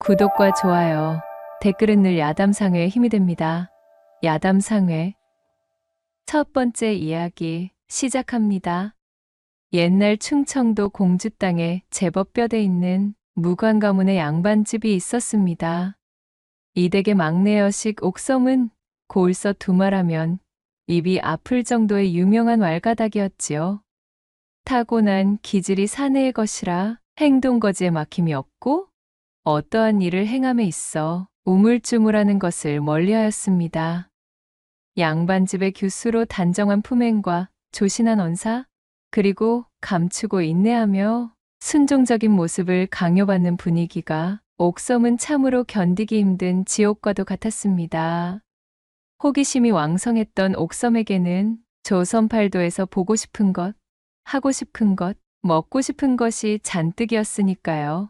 구독과 좋아요, 댓글은 늘 야담상회의 힘이 됩니다. 야담상회. 첫 번째 이야기 시작합니다. 옛날 충청도 공주 땅에 제법 뼈대 있는 무관 가문의 양반집이 있었습니다. 이 댁의 막내 여식 옥섬은 고을서 두말하면 입이 아플 정도의 유명한 왈가닥이었지요. 타고난 기질이 사내의 것이라 행동거지에 막힘이 없고 어떠한 일을 행함에 있어 우물쭈물하는 것을 멀리하였습니다. 양반집의 규수로 단정한 품행과 조신한 언사, 그리고 감추고 인내하며 순종적인 모습을 강요받는 분위기가 옥섬은 참으로 견디기 힘든 지옥과도 같았습니다. 호기심이 왕성했던 옥섬에게는 조선팔도에서 보고 싶은 것, 하고 싶은 것, 먹고 싶은 것이 잔뜩이었으니까요.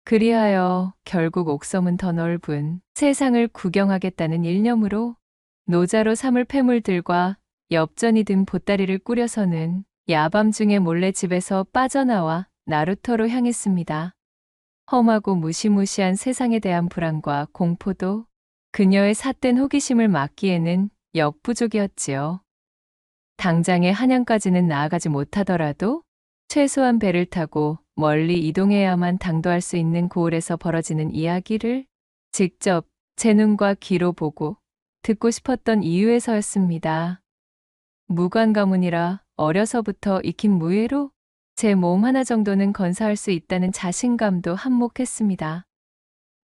그리하여 결국 옥섬은 더 넓은 세상을 구경하겠다는 일념으로 노자로 삼을 패물들과 엽전이 든 보따리를 꾸려서는 야밤중에 몰래 집에서 빠져나와 나루터로 향했습니다. 험하고 무시무시한 세상에 대한 불안과 공포도 그녀의 삿된 호기심을 막기에는 역부족이었지요. 당장의 한양까지는 나아가지 못하더라도 최소한 배를 타고 멀리 이동해야만 당도할 수 있는 고을에서 벌어지는 이야기를 직접 제 눈과 귀로 보고 듣고 싶었던 이유에서였습니다. 무관 가문이라 어려서부터 익힌 무예로 제 몸 하나 정도는 건사할 수 있다는 자신감도 한몫했습니다.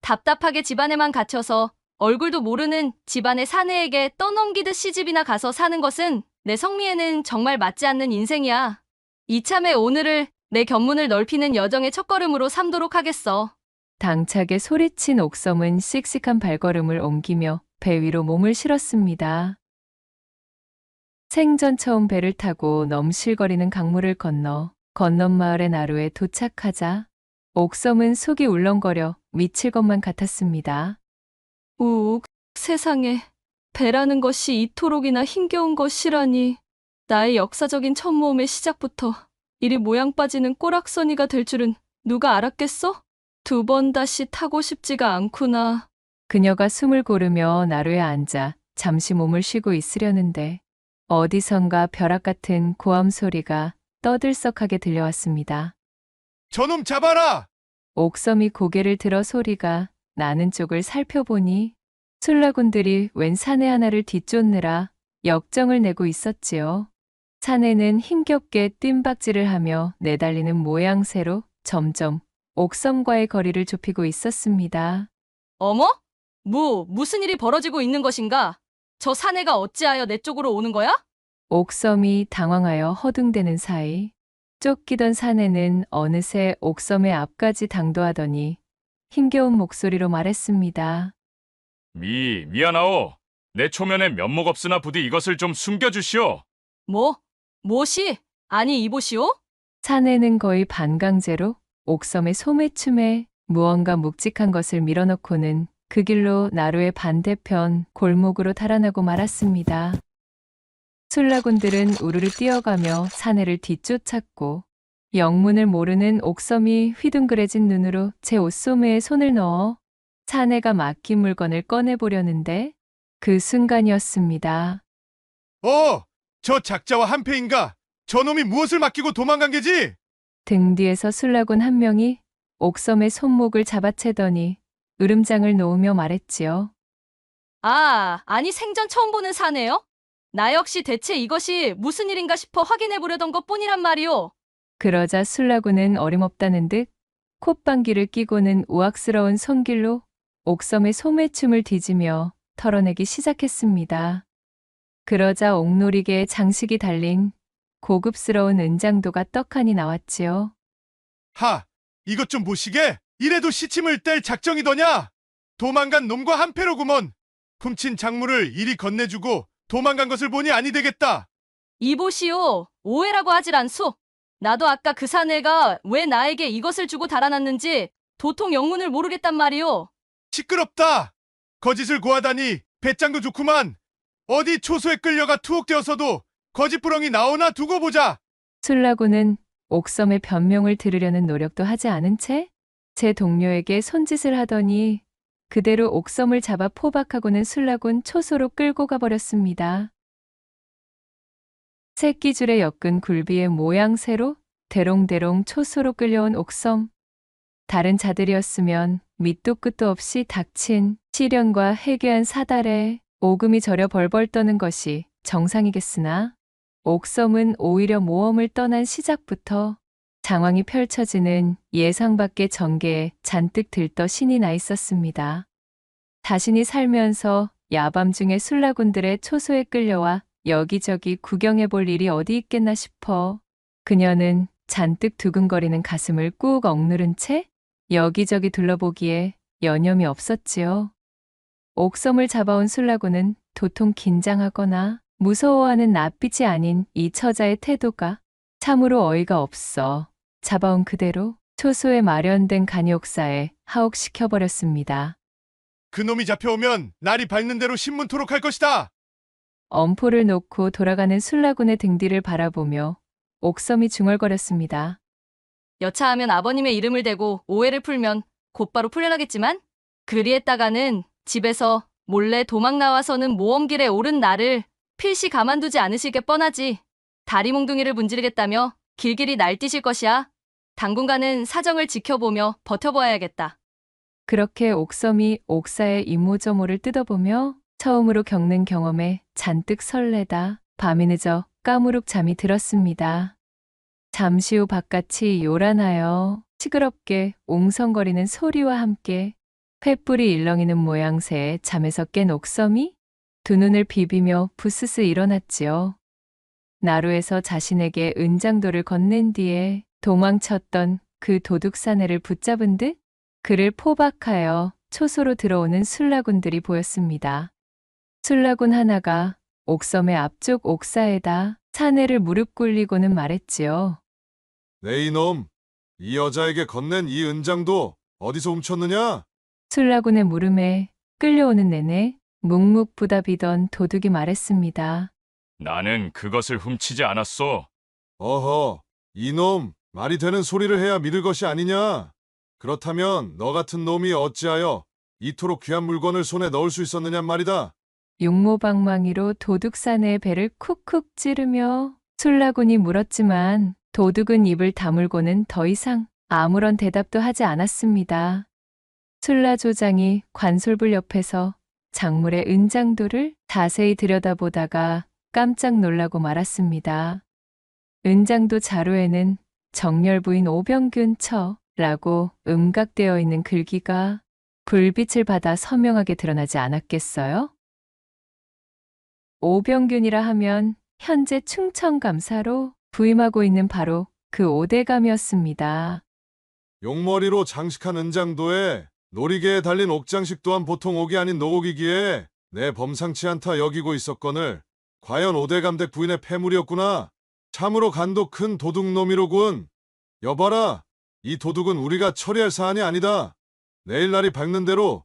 답답하게 집안에만 갇혀서 얼굴도 모르는 집안의 사내에게 떠넘기듯 시집이나 가서 사는 것은 내 성미에는 정말 맞지 않는 인생이야. 이참에 오늘을 내 견문을 넓히는 여정의 첫걸음으로 삼도록 하겠어. 당차게 소리친 옥섬은 씩씩한 발걸음을 옮기며 배 위로 몸을 실었습니다. 생전 처음 배를 타고 넘실거리는 강물을 건너 건넌마을의 나루에 도착하자 옥섬은 속이 울렁거려 미칠 것만 같았습니다. 우욱, 세상에 배라는 것이 이토록이나 힘겨운 것이라니. 나의 역사적인 첫 모험의 시작부터 이리 모양 빠지는 꼬락서니가 될 줄은 누가 알았겠어? 두 번 다시 타고 싶지가 않구나. 그녀가 숨을 고르며 나루에 앉아 잠시 몸을 쉬고 있으려는데 어디선가 벼락 같은 고함 소리가 떠들썩하게 들려왔습니다. 저놈 잡아라! 옥섬이 고개를 들어 소리가 나는 쪽을 살펴보니 술라군들이 웬 사내 하나를 뒤쫓느라 역정을 내고 있었지요. 사내는 힘겹게 뜀박질을 하며 내달리는 모양새로 점점 옥섬과의 거리를 좁히고 있었습니다. 어머? 무슨 일이 벌어지고 있는 것인가? 저 사내가 어찌하여 내 쪽으로 오는 거야? 옥섬이 당황하여 허둥대는 사이 쫓기던 사내는 어느새 옥섬의 앞까지 당도하더니 힘겨운 목소리로 말했습니다. 미안하오. 내 초면에 면목 없으나 부디 이것을 좀 숨겨주시오. 무엇이? 아니 이보시오? 사내는 거의 반강제로 옥섬의 소매춤에 무언가 묵직한 것을 밀어넣고는 그 길로 나루의 반대편 골목으로 달아나고 말았습니다. 술라군들은 우르르 뛰어가며 사내를 뒤쫓았고 영문을 모르는 옥섬이 휘둥그레진 눈으로 제 옷소매에 손을 넣어 사내가 맡긴 물건을 꺼내보려는데 그 순간이었습니다. 저 작자와 한패인가? 저놈이 무엇을 맡기고 도망간 게지? 등 뒤에서 술라군 한 명이 옥섬의 손목을 잡아채더니 으름장을 놓으며 말했지요. 아니 생전 처음 보는 사내요? 나 역시 대체 이것이 무슨 일인가 싶어 확인해 보려던 것뿐이란 말이오. 그러자 술라군은 어림없다는 듯 콧방귀를 끼고는 우악스러운 손길로 옥섬의 소매춤을 뒤지며 털어내기 시작했습니다. 그러자 옥놀이개에 장식이 달린 고급스러운 은장도가 떡하니 나왔지요. 이것 좀 보시게. 이래도 시침을 뗄 작정이더냐? 도망간 놈과 한패로구먼. 훔친 작물을 이리 건네주고 도망간 것을 보니 아니 되겠다. 이보시오. 오해라고 하질 않소. 나도 아까 그 사내가 왜 나에게 이것을 주고 달아났는지 도통 영문을 모르겠단 말이오. 시끄럽다. 거짓을 고하다니 배짱도 좋구만. 어디 초소에 끌려가 투옥되어서도 거짓부렁이 나오나 두고 보자. 술라군은 옥섬의 변명을 들으려는 노력도 하지 않은 채 제 동료에게 손짓을 하더니 그대로 옥섬을 잡아 포박하고는 술라군 초소로 끌고 가버렸습니다. 새끼줄에 엮은 굴비의 모양새로 대롱대롱 초소로 끌려온 옥섬. 다른 자들이었으면 밑도 끝도 없이 닥친 시련과 해괴한 사달에 오금이 저려 벌벌 떠는 것이 정상이겠으나 옥섬은 오히려 모험을 떠난 시작부터 장황이 펼쳐지는 예상 밖의 전개에 잔뜩 들떠 신이 나 있었습니다. 자신이 살면서 야밤중에 술라군들의 초소에 끌려와 여기저기 구경해 볼 일이 어디 있겠나 싶어 그녀는 잔뜩 두근거리는 가슴을 꾹 억누른 채 여기저기 둘러보기에 여념이 없었지요. 옥섬을 잡아온 술라군은 도통 긴장하거나 무서워하는 낯빛이 아닌 이 처자의 태도가 참으로 어이가 없어 잡아온 그대로 초소에 마련된 간이옥사에 하옥시켜버렸습니다. 그놈이 잡혀오면 날이 밝는 대로 신문토록 할 것이다. 엄포를 놓고 돌아가는 술라군의 등 뒤를 바라보며 옥섬이 중얼거렸습니다. 여차하면 아버님의 이름을 대고 오해를 풀면 곧바로 풀려나겠지만 그리했다가는 집에서 몰래 도망 나와서는 모험길에 오른 나를 필시 가만두지 않으실 게 뻔하지. 다리 몽둥이를 문지르겠다며 길길이 날뛰실 것이야. 당분간은 사정을 지켜보며 버텨보아야겠다. 그렇게 옥섬이 옥사의 이모저모를 뜯어보며 처음으로 겪는 경험에 잔뜩 설레다 밤이 늦어 까무룩 잠이 들었습니다. 잠시 후 바깥이 요란하여 시끄럽게 옹성거리는 소리와 함께 횃불이 일렁이는 모양새에 잠에서 깬 옥섬이 두 눈을 비비며 부스스 일어났지요. 나루에서 자신에게 은장도를 건넨 뒤에 도망쳤던 그 도둑사내를 붙잡은 듯 그를 포박하여 초소로 들어오는 술라군들이 보였습니다. 술라군 하나가 옥섬의 앞쪽 옥사에다 사내를 무릎 꿇리고는 말했지요. 네 이놈, 이 여자에게 건넨 이 은장도 어디서 훔쳤느냐? 술라군의 물음에 끌려오는 내내 묵묵부답이던 도둑이 말했습니다. 나는 그것을 훔치지 않았소. 어허, 이놈, 말이 되는 소리를 해야 믿을 것이 아니냐? 그렇다면 너 같은 놈이 어찌하여 이토록 귀한 물건을 손에 넣을 수 있었느냐 말이다. 용모방망이로 도둑사내의 배를 쿡쿡 찌르며 술라군이 물었지만 도둑은 입을 다물고는 더 이상 아무런 대답도 하지 않았습니다. 술라조장이 관솔불 옆에서 작물의 은장도를 자세히 들여다보다가 깜짝 놀라고 말았습니다. 은장도 자루에는 정열부인 오병균 처라고 음각되어 있는 글귀가 불빛을 받아 선명하게 드러나지 않았겠어요? 오병균이라 하면 현재 충청감사로 부임하고 있는 바로 그 오대감이었습니다. 용머리로 장식한 은장도에 놀이개에 달린 옥장식 또한 보통 옥이 아닌 노옥이기에 내 범상치 않다 여기고 있었거늘 과연 오대감댁 부인의 패물이었구나. 참으로 간도 큰 도둑놈이로군. 여봐라, 이 도둑은 우리가 처리할 사안이 아니다. 내일 날이 밝는 대로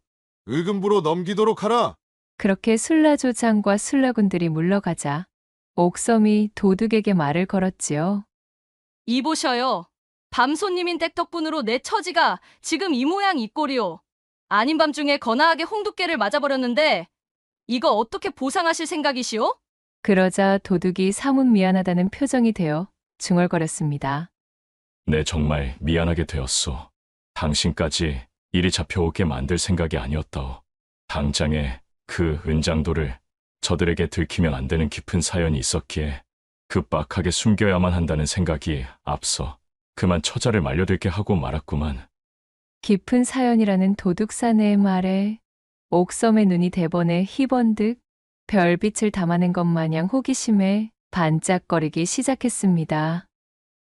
을금부로 넘기도록 하라. 그렇게 술라조장과 술라군들이 물러가자 옥섬이 도둑에게 말을 걸었지요. 이보셔요. 밤손님인 댁 덕분으로 내 처지가 지금 이 모양 이 꼴이오. 아닌 밤중에 거나하게 홍두깨를 맞아버렸는데 이거 어떻게 보상하실 생각이시오? 그러자 도둑이 사뭇 미안하다는 표정이 되어 중얼거렸습니다. 내 정말 미안하게 되었소. 당신까지 이리 잡혀오게 만들 생각이 아니었다오. 당장에 그 은장도를 저들에게 들키면 안 되는 깊은 사연이 있었기에 급박하게 숨겨야만 한다는 생각이 앞서 그만 처자를 말려들게 하고 말았구만. 깊은 사연이라는 도둑사내의 말에 옥섬의 눈이 대번에 희번득 별빛을 담아낸 것 마냥 호기심에 반짝거리기 시작했습니다.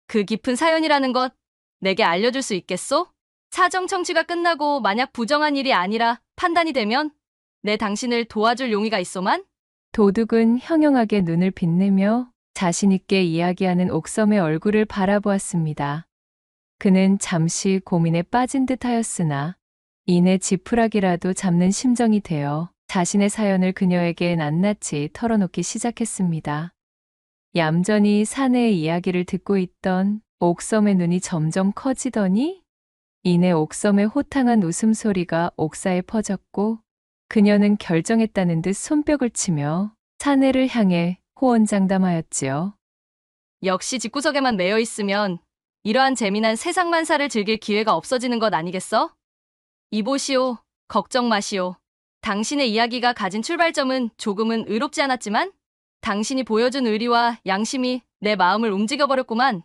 그 깊은 사연이라는 것 내게 알려줄 수 있겠소? 사정 청취가 끝나고 만약 부정한 일이 아니라 판단이 되면 내 당신을 도와줄 용의가 있소만? 도둑은 형형하게 눈을 빛내며 자신있게 이야기하는 옥섬의 얼굴을 바라보았습니다. 그는 잠시 고민에 빠진 듯하였으나 이내 지푸라기라도 잡는 심정이 되어 자신의 사연을 그녀에게 낱낱이 털어놓기 시작했습니다. 얌전히 사내의 이야기를 듣고 있던 옥섬의 눈이 점점 커지더니 이내 옥섬의 호탕한 웃음소리가 옥사에 퍼졌고 그녀는 결정했다는 듯 손뼉을 치며 사내를 향해 호언장담하였지요. 역시 집구석에만 매여 있으면 이러한 재미난 세상만사를 즐길 기회가 없어지는 것 아니겠어? 이보시오, 걱정 마시오. 당신의 이야기가 가진 출발점은 조금은 의롭지 않았지만 당신이 보여준 의리와 양심이 내 마음을 움직여버렸구만.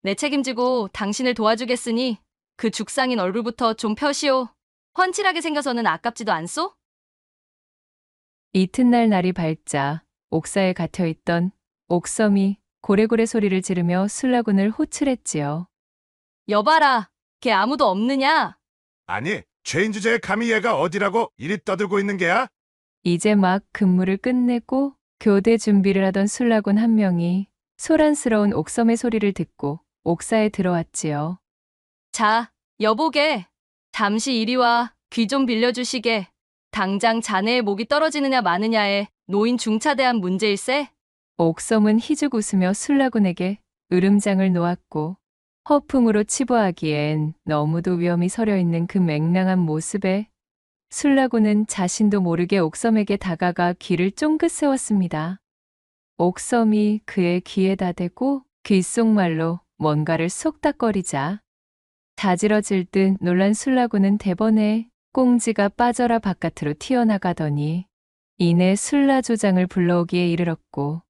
내 책임지고 당신을 도와주겠으니 그 죽상인 얼굴부터 좀 펴시오. 훤칠하게 생겨서는 아깝지도 않소? 이튿날 날이 밝자 옥사에 갇혀있던 옥섬이 고래고래 소리를 지르며 술라군을 호출했지요. 여봐라, 걔 아무도 없느냐? 아니, 죄인 주제에 감히 얘가 어디라고 이리 떠들고 있는 게야? 이제 막 근무를 끝내고 교대 준비를 하던 술라군 한 명이 소란스러운 옥섬의 소리를 듣고 옥사에 들어왔지요. 자, 여보게. 잠시 이리 와. 귀 좀 빌려주시게. 당장 자네의 목이 떨어지느냐 마느냐에 노인 중차대한 문제일세? 옥섬은 희죽 웃으며 술라군에게 으름장을 놓았고 허풍으로 치부하기엔 너무도 위험이 서려 있는 그 맹랑한 모습에 술라군은 자신도 모르게 옥섬에게 다가가 귀를 쫑긋 세웠습니다. 옥섬이 그의 귀에다 대고 귓속말로 뭔가를 쏙닥거리자 자지러질 듯 놀란 술라군은 대번에 꽁지가 빠져라 바깥으로 튀어나가더니 이내 술라조장을 불러오기에 이르렀고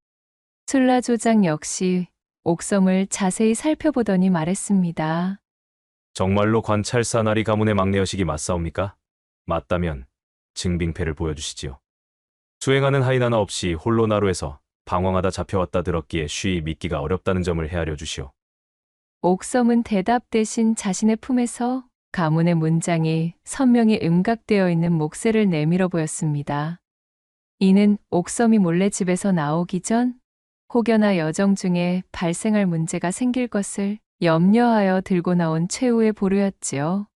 술라조장 역시 옥섬을 자세히 살펴보더니 말했습니다. 정말로 관찰사 나리 가문의 막내 여식이 맞사옵니까? 맞다면 증빙패를 보여주시지요. 수행하는 하인 하나 없이 홀로 나루에서 방황하다 잡혀왔다 들었기에 쉬이 믿기가 어렵다는 점을 헤아려 주시오. 옥섬은 대답 대신 자신의 품에서 가문의 문장이 선명히 음각되어 있는 목쇠를 내밀어 보였습니다. 이는 옥섬이 몰래 집에서 나오기 전 혹여나 여정 중에 발생할 문제가 생길 것을 염려하여 들고 나온 최후의 보루였지요.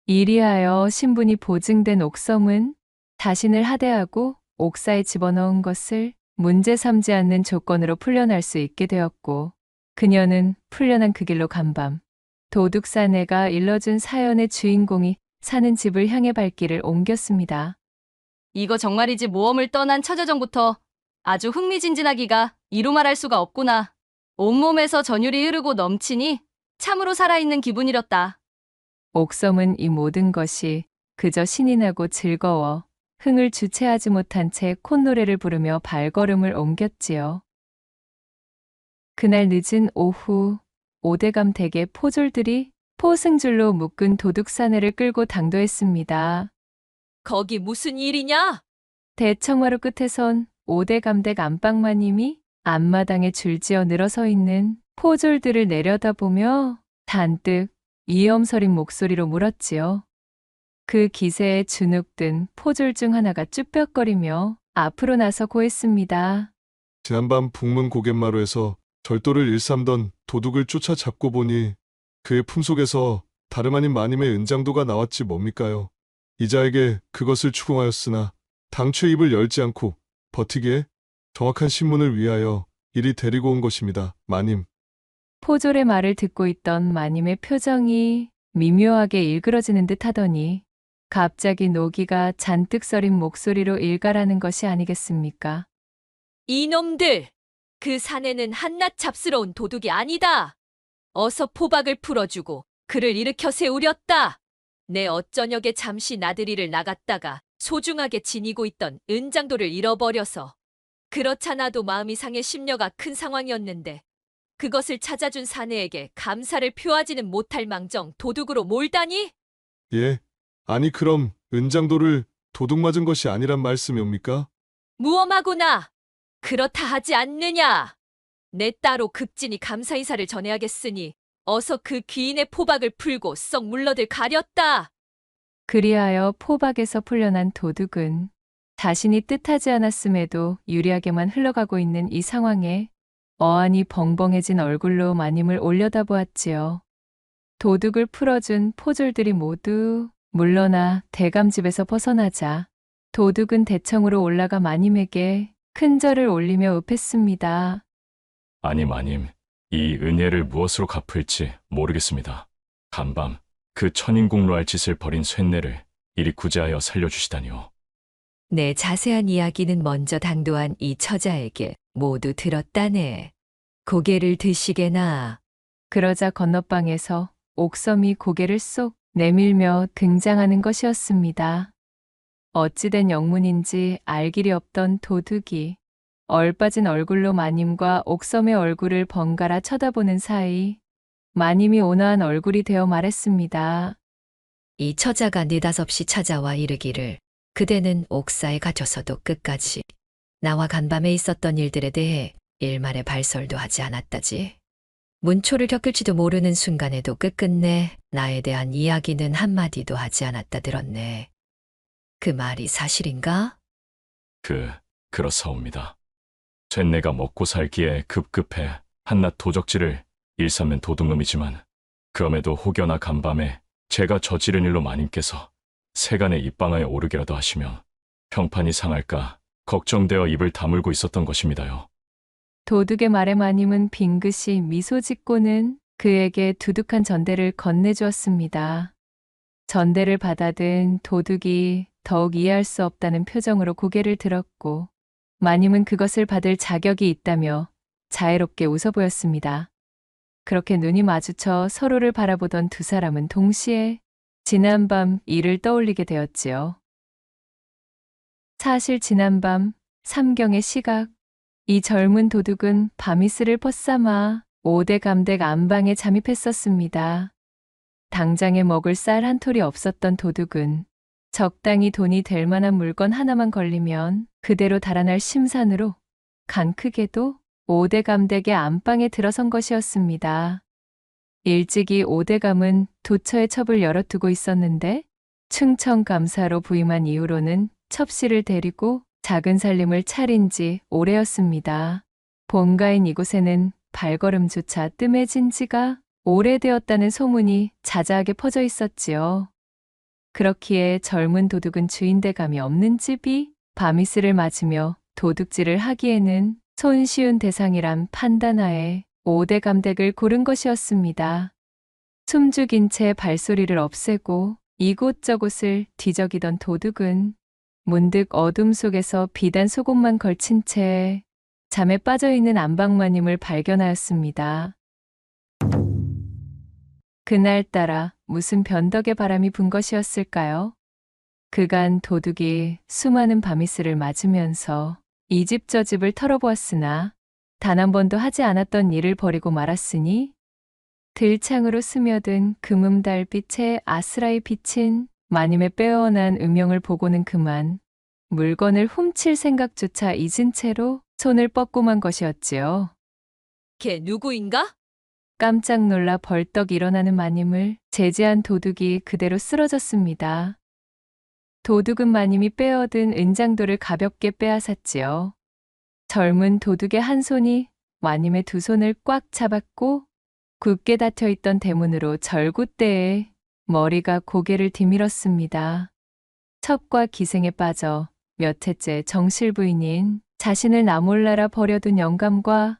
이리하여 신분이 보증된 옥섬은 자신을 하대하고 옥사에 집어넣은 것을 문제 삼지 않는 조건으로 풀려날 수 있게 되었고 그녀는 풀려난 그 길로 간밤 도둑 사내가 일러준 사연의 주인공이 사는 집을 향해 발길을 옮겼습니다. 이거 정말이지 모험을 떠난 처자정부터 아주 흥미진진하기가 이루 말할 수가 없구나. 온몸에서 전율이 흐르고 넘치니 참으로 살아있는 기분이렸다. 옥섬은 이 모든 것이 그저 신이 나고 즐거워 흥을 주체하지 못한 채 콧노래를 부르며 발걸음을 옮겼지요. 그날 늦은 오후 오대감 댁의 포졸들이 포승줄로 묶은 도둑 사내를 끌고 당도했습니다. 거기 무슨 일이냐? 대청마루 끝에선 오대감 댁 안방마님이 앞마당에 줄지어 늘어서 있는 포졸들을 내려다보며 잔뜩 위엄서린 목소리로 물었지요. 그 기세에 주눅든 포졸 중 하나가 쭈뼛거리며 앞으로 나서 고했습니다. 지난밤 북문 고갯마루에서 절도를 일삼던 도둑을 쫓아잡고 보니 그의 품속에서 다름 아닌 마님의 은장도가 나왔지 뭡니까요. 이자에게 그것을 추궁하였으나 당최 입을 열지 않고 버티기에 정확한 신문을 위하여 이리 데리고 온 것입니다. 마님. 포졸의 말을 듣고 있던 마님의 표정이 미묘하게 일그러지는 듯 하더니 갑자기 노기가 잔뜩 서린 목소리로 일갈하는 것이 아니겠습니까? 이놈들! 그 사내는 한낱 잡스러운 도둑이 아니다. 어서 포박을 풀어주고 그를 일으켜 세우렸다. 내 어쩌녁에 잠시 나들이를 나갔다가 소중하게 지니고 있던 은장도를 잃어버려서 그렇잖아도 마음이 상해 심려가 큰 상황이었는데 그것을 찾아준 사내에게 감사를 표하지는 못할 망정 도둑으로 몰다니? 예. 아니 그럼 은장도를 도둑 맞은 것이 아니란 말씀이옵니까? 무엄하구나. 그렇다 하지 않느냐. 내 따로 급진히 감사 인사를 전해야겠으니 어서 그 귀인의 포박을 풀고 썩 물러들 가렸다. 그리하여 포박에서 풀려난 도둑은 자신이 뜻하지 않았음에도 유리하게만 흘러가고 있는 이 상황에 어안이 벙벙해진 얼굴로 마님을 올려다보았지요. 도둑을 풀어준 포졸들이 모두 물러나 대감집에서 벗어나자 도둑은 대청으로 올라가 마님에게 큰 절을 올리며 읍했습니다. 아니 마님, 이 은혜를 무엇으로 갚을지 모르겠습니다. 간밤 그 천인공로할 짓을 벌인 쇳내를 이리 구제하여 살려주시다니요. 내 자세한 이야기는 먼저 당도한 이 처자에게 모두 들었다네. 고개를 드시게나. 그러자 건너방에서 옥섬이 고개를 쏙 내밀며 등장하는 것이었습니다. 어찌된 영문인지 알 길이 없던 도둑이 얼빠진 얼굴로 마님과 옥섬의 얼굴을 번갈아 쳐다보는 사이 마님이 온화한 얼굴이 되어 말했습니다. 이 처자가 느닷없이 찾아와 이르기를 그대는 옥사에 갇혀서도 끝까지 나와 간밤에 있었던 일들에 대해 일말의 발설도 하지 않았다지. 문초를 겪을지도 모르는 순간에도 끝끝내 나에 대한 이야기는 한마디도 하지 않았다 들었네. 그 말이 사실인가? 그렇사옵니다. 쇳내가 먹고 살기에 급급해 한낱 도적질을 일삼는 도둑놈이지만 그럼에도 혹여나 간밤에 제가 저지른 일로 마님께서 세간에 입방하에 오르기라도 하시면 평판이 상할까 걱정되어 입을 다물고 있었던 것입니다요. 도둑의 말에 마님은 빙긋이 미소 짓고는 그에게 두둑한 전대를 건네주었습니다. 전대를 받아든 도둑이 더욱 이해할 수 없다는 표정으로 고개를 들었고 마님은 그것을 받을 자격이 있다며 자애롭게 웃어 보였습니다. 그렇게 눈이 마주쳐 서로를 바라보던 두 사람은 동시에 지난밤 일을 떠올리게 되었지요. 사실 지난밤 삼경의 시각, 이 젊은 도둑은 밤이슬을 벗삼아 5대 감댁 안방에 잠입했었습니다. 당장에 먹을 쌀 한 톨이 없었던 도둑은 적당히 돈이 될 만한 물건 하나만 걸리면 그대로 달아날 심산으로 간 크게도 5대 감댁의 안방에 들어선 것이었습니다. 일찍이 5대 감은 도처에 첩을 열어두고 있었는데 충청감사로 부임한 이후로는 첩씨를 데리고 작은 살림을 차린 지 오래였습니다. 본가인 이곳에는 발걸음조차 뜸해진 지가 오래되었다는 소문이 자자하게 퍼져 있었지요. 그렇기에 젊은 도둑은 주인대감이 없는 집이 밤이슬을 맞으며 도둑질을 하기에는 손쉬운 대상이란 판단하에 5대 감댁을 고른 것이었습니다. 숨죽인 채 발소리를 없애고 이곳저곳을 뒤적이던 도둑은 문득 어둠 속에서 비단 속옷만 걸친 채 잠에 빠져있는 안방마님을 발견하였습니다. 그날따라 무슨 변덕의 바람이 분 것이었을까요? 그간 도둑이 수많은 밤이슬을 맞으면서 이 집 저 집을 털어보았으나 단 한 번도 하지 않았던 일을 벌이고 말았으니 들창으로 스며든 금음달빛에 아스라이 비친 마님의 빼어난 음영을 보고는 그만 물건을 훔칠 생각조차 잊은 채로 손을 뻗고 만 것이었지요. 걔 누구인가? 깜짝 놀라 벌떡 일어나는 마님을 제지한 도둑이 그대로 쓰러졌습니다. 도둑은 마님이 빼어든 은장도를 가볍게 빼앗았지요. 젊은 도둑의 한 손이 마님의 두 손을 꽉 잡았고 굳게 닫혀있던 대문으로 절구대에 머리가 고개를 디밀었습니다. 첩과 기생에 빠져 몇 해째 정실부인인 자신을 나몰라라 버려둔 영감과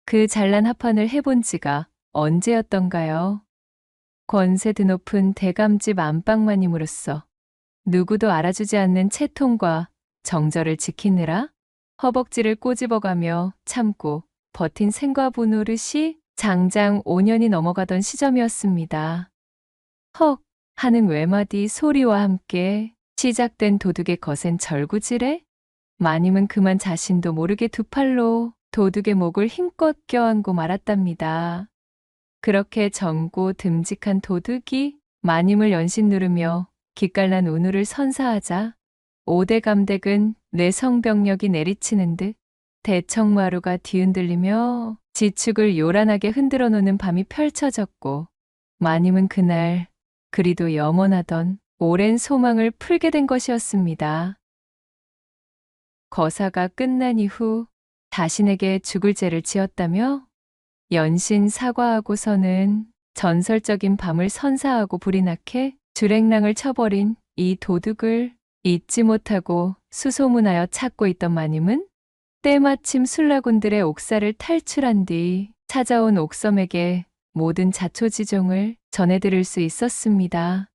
그 잘난 합판을 해본 지가 언제였던가요? 권세 드높은 대감집 안방마님으로서 누구도 알아주지 않는 채통과 정절을 지키느라 허벅지를 꼬집어가며 참고 버틴 생과부 노릇이 장장 5년이 넘어가던 시점이었습니다. 헉 하는 외마디 소리와 함께 시작된 도둑의 거센 절구질에 마님은 그만 자신도 모르게 두 팔로 도둑의 목을 힘껏 껴안고 말았답니다. 그렇게 젊고 듬직한 도둑이 마님을 연신 누르며 기깔난 운우를 선사하자 5대 감댁은 뇌성병력이 내리치는 듯 대청마루가 뒤흔들리며 지축을 요란하게 흔들어 놓는 밤이 펼쳐졌고 마님은 그날 그리도 염원하던 오랜 소망을 풀게 된 것이었습니다. 거사가 끝난 이후 자신에게 죽을 죄를 지었다며 연신 사과하고서는 전설적인 밤을 선사하고 불이 나게 주랭랑을 쳐버린 이 도둑을 잊지 못하고 수소문하여 찾고 있던 마님은 때마침 술라군들의 옥사를 탈출한 뒤 찾아온 옥섬에게 모든 자초지종을 전해드릴 수 있었습니다.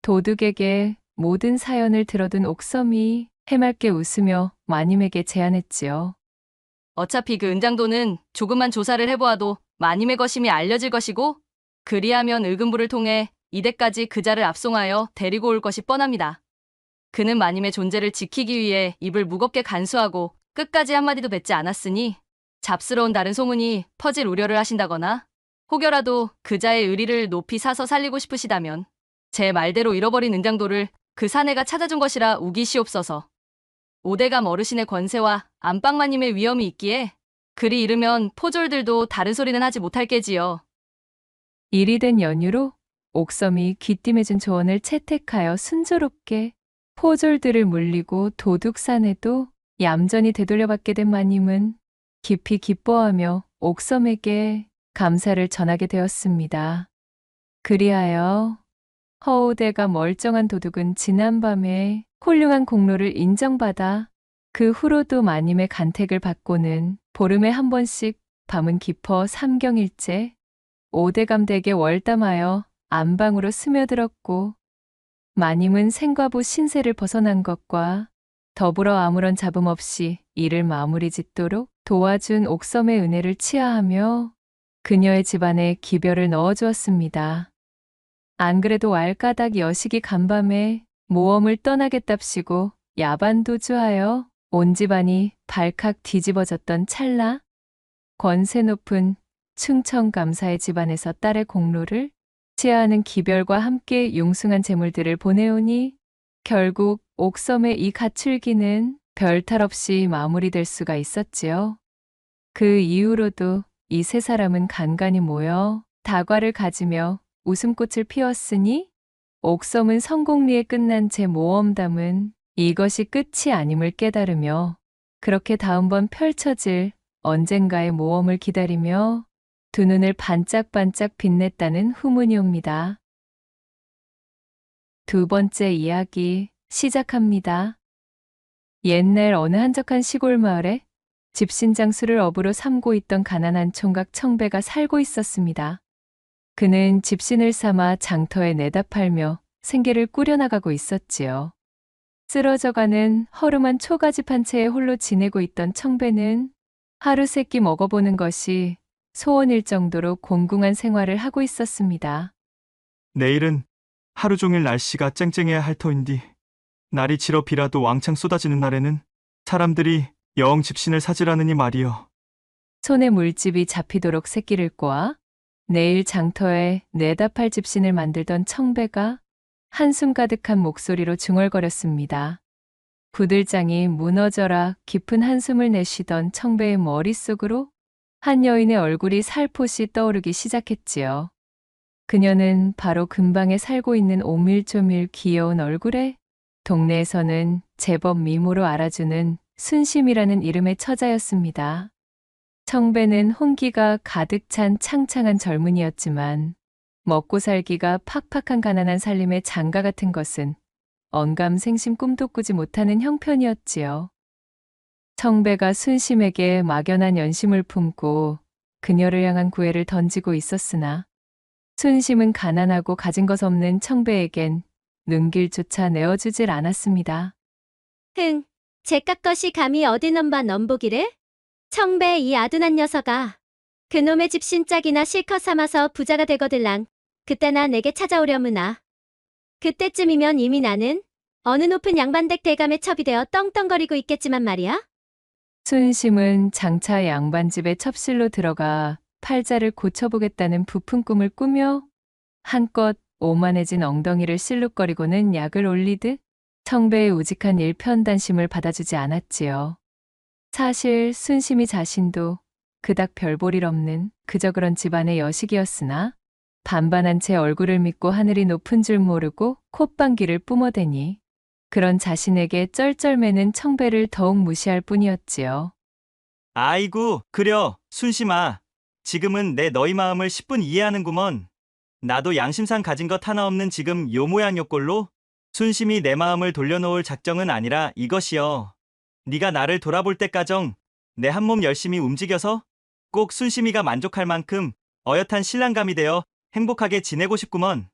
도둑에게 모든 사연을 들어둔 옥섬이 해맑게 웃으며 마님에게 제안했지요. 어차피 그 은장도는 조금만 조사를 해보아도 마님의 것임이 알려질 것이고 그리하면 의금부를 통해 이대까지 그자를 압송하여 데리고 올 것이 뻔합니다. 그는 마님의 존재를 지키기 위해 입을 무겁게 간수하고 끝까지 한마디도 뱉지 않았으니 잡스러운 다른 소문이 퍼질 우려를 하신다거나 혹여라도 그자의 의리를 높이 사서 살리고 싶으시다면 제 말대로 잃어버린 은장도를 그 사내가 찾아준 것이라 우기시옵소서. 오대감 어르신의 권세와 안방마님의 위엄이 있기에 그리 이르면 포졸들도 다른 소리는 하지 못할 게지요. 일이 된 연유로 옥섬이 귀띔해준 조언을 채택하여 순조롭게 포졸들을 물리고 도둑산에도 얌전히 되돌려받게 된 마님은 깊이 기뻐하며 옥섬에게 감사를 전하게 되었습니다. 그리하여 허우대가 멀쩡한 도둑은 지난밤에 훌륭한 공로를 인정받아 그 후로도 마님의 간택을 받고는 보름에 한 번씩 밤은 깊어 삼경일째 오대감 댁에 월담하여 안방으로 스며들었고 마님은 생과부 신세를 벗어난 것과 더불어 아무런 잡음 없이 일을 마무리 짓도록 도와준 옥섬의 은혜를 치하하며 그녀의 집안에 기별을 넣어주었습니다. 안 그래도 왈가닥 여식이 간밤에 모험을 떠나겠답시고 야반도주하여 온 집안이 발칵 뒤집어졌던 찰나 권세 높은 충청감사의 집안에서 딸의 공로를 치하하는 기별과 함께 융숭한 재물들을 보내오니 결국 옥섬의 이 가출기는 별탈 없이 마무리될 수가 있었지요. 그 이후로도 이 세 사람은 간간히 모여 다과를 가지며 웃음꽃을 피웠으니 옥섬은 성공리에 끝난 제 모험담은 이것이 끝이 아님을 깨달으며 그렇게 다음번 펼쳐질 언젠가의 모험을 기다리며 두 눈을 반짝반짝 빛냈다는 후문이 옵니다. 두 번째 이야기 시작합니다. 옛날 어느 한적한 시골 마을에 집신장수를 업으로 삼고 있던 가난한 총각 청배가 살고 있었습니다. 그는 집신을 삼아 장터에 내다 팔며 생계를 꾸려나가고 있었지요. 쓰러져가는 허름한 초가집 한 채에 홀로 지내고 있던 청배는 하루 세 끼 먹어보는 것이 소원일 정도로 곤궁한 생활을 하고 있었습니다. 내일은 하루 종일 날씨가 쨍쨍해야 할 터인디 날이 지러 비라도 왕창 쏟아지는 날에는 사람들이 영 집신을 사지라느니 말이여. 손에 물집이 잡히도록 새끼를 꼬아 내일 장터에 내다 팔 집신을 만들던 청배가 한숨 가득한 목소리로 중얼거렸습니다. 구들장이 무너져라 깊은 한숨을 내쉬던 청배의 머릿속으로 한 여인의 얼굴이 살포시 떠오르기 시작했지요. 그녀는 바로 근방에 살고 있는 오밀조밀 귀여운 얼굴에 동네에서는 제법 미모로 알아주는 순심이라는 이름의 처자였습니다. 청배는 혼기가 가득 찬 창창한 젊은이였지만 먹고 살기가 팍팍한 가난한 살림의 장가 같은 것은 언감생심 꿈도 꾸지 못하는 형편이었지요. 청배가 순심에게 막연한 연심을 품고 그녀를 향한 구애를 던지고 있었으나 순심은 가난하고 가진 것 없는 청배에겐 눈길조차 내어주질 않았습니다. 흥, 제깟 것이 감히 어디 넘바 넘보기를? 청배 이 아둔한 녀석아. 그놈의 집 신짝이나 실컷 삼아서 부자가 되거들랑 그때나 내게 찾아오려무나. 그때쯤이면 이미 나는 어느 높은 양반댁 대감에 첩이 되어 떵떵거리고 있겠지만 말이야. 순심은 장차 양반집에 첩실로 들어가 팔자를 고쳐보겠다는 부푼 꿈을 꾸며 한껏 오만해진 엉덩이를 실룩거리고는 약을 올리듯 청배의 우직한 일편단심을 받아주지 않았지요. 사실 순심이 자신도 그닥 별볼일 없는 그저 그런 집안의 여식이었으나 반반한 채 얼굴을 믿고 하늘이 높은 줄 모르고 콧방귀를 뿜어대니 그런 자신에게 쩔쩔매는 청배를 더욱 무시할 뿐이었지요. 아이고, 그려, 순심아. 지금은 내 너희 마음을 10분 이해하는구먼. 나도 양심상 가진 것 하나 없는 지금 요 모양 요 꼴로 순심이 내 마음을 돌려놓을 작정은 아니라 이것이여. 네가 나를 돌아볼 때까정 내 한 몸 열심히 움직여서 꼭 순심이가 만족할 만큼 어엿한 신랑감이 되어 행복하게 지내고 싶구먼.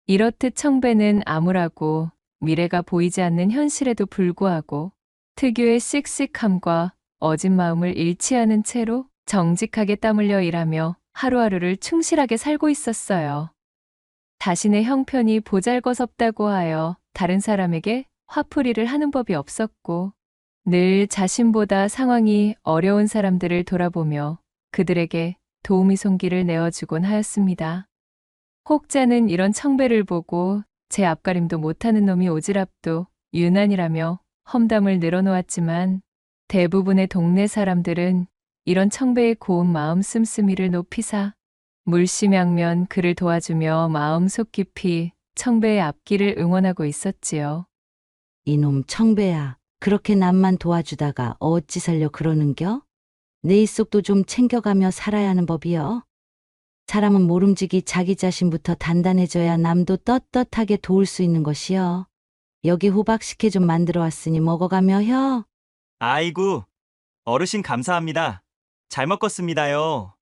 이렇듯 청배는 암울하고 미래가 보이지 않는 현실에도 불구하고 특유의 씩씩함과 어진 마음을 잃지 않은 채로 정직하게 땀 흘려 일하며 하루하루를 충실하게 살고 있었어요. 자신의 형편이 보잘것없다고 하여 다른 사람에게 화풀이를 하는 법이 없었고 늘 자신보다 상황이 어려운 사람들을 돌아보며 그들에게 도우미 손길을 내어주곤 하였습니다. 혹자는 이런 청배를 보고 제 앞가림도 못하는 놈이 오지랖도 유난이라며 험담을 늘어놓았지만 대부분의 동네 사람들은 이런 청배의 고운 마음 씀씀이를 높이사 물심양면 그를 도와주며 마음속 깊이 청배의 앞길을 응원하고 있었지요. 이놈 청배야, 그렇게 남만 도와주다가 어찌 살려 그러는겨? 내 입속도 좀 챙겨가며 살아야 하는 법이여. 사람은 모름지기 자기 자신부터 단단해져야 남도 떳떳하게 도울 수 있는 것이여. 여기 호박 식혜 좀 만들어 왔으니 먹어가며 혀. 아이고, 어르신 감사합니다. 잘 먹겠습니다요.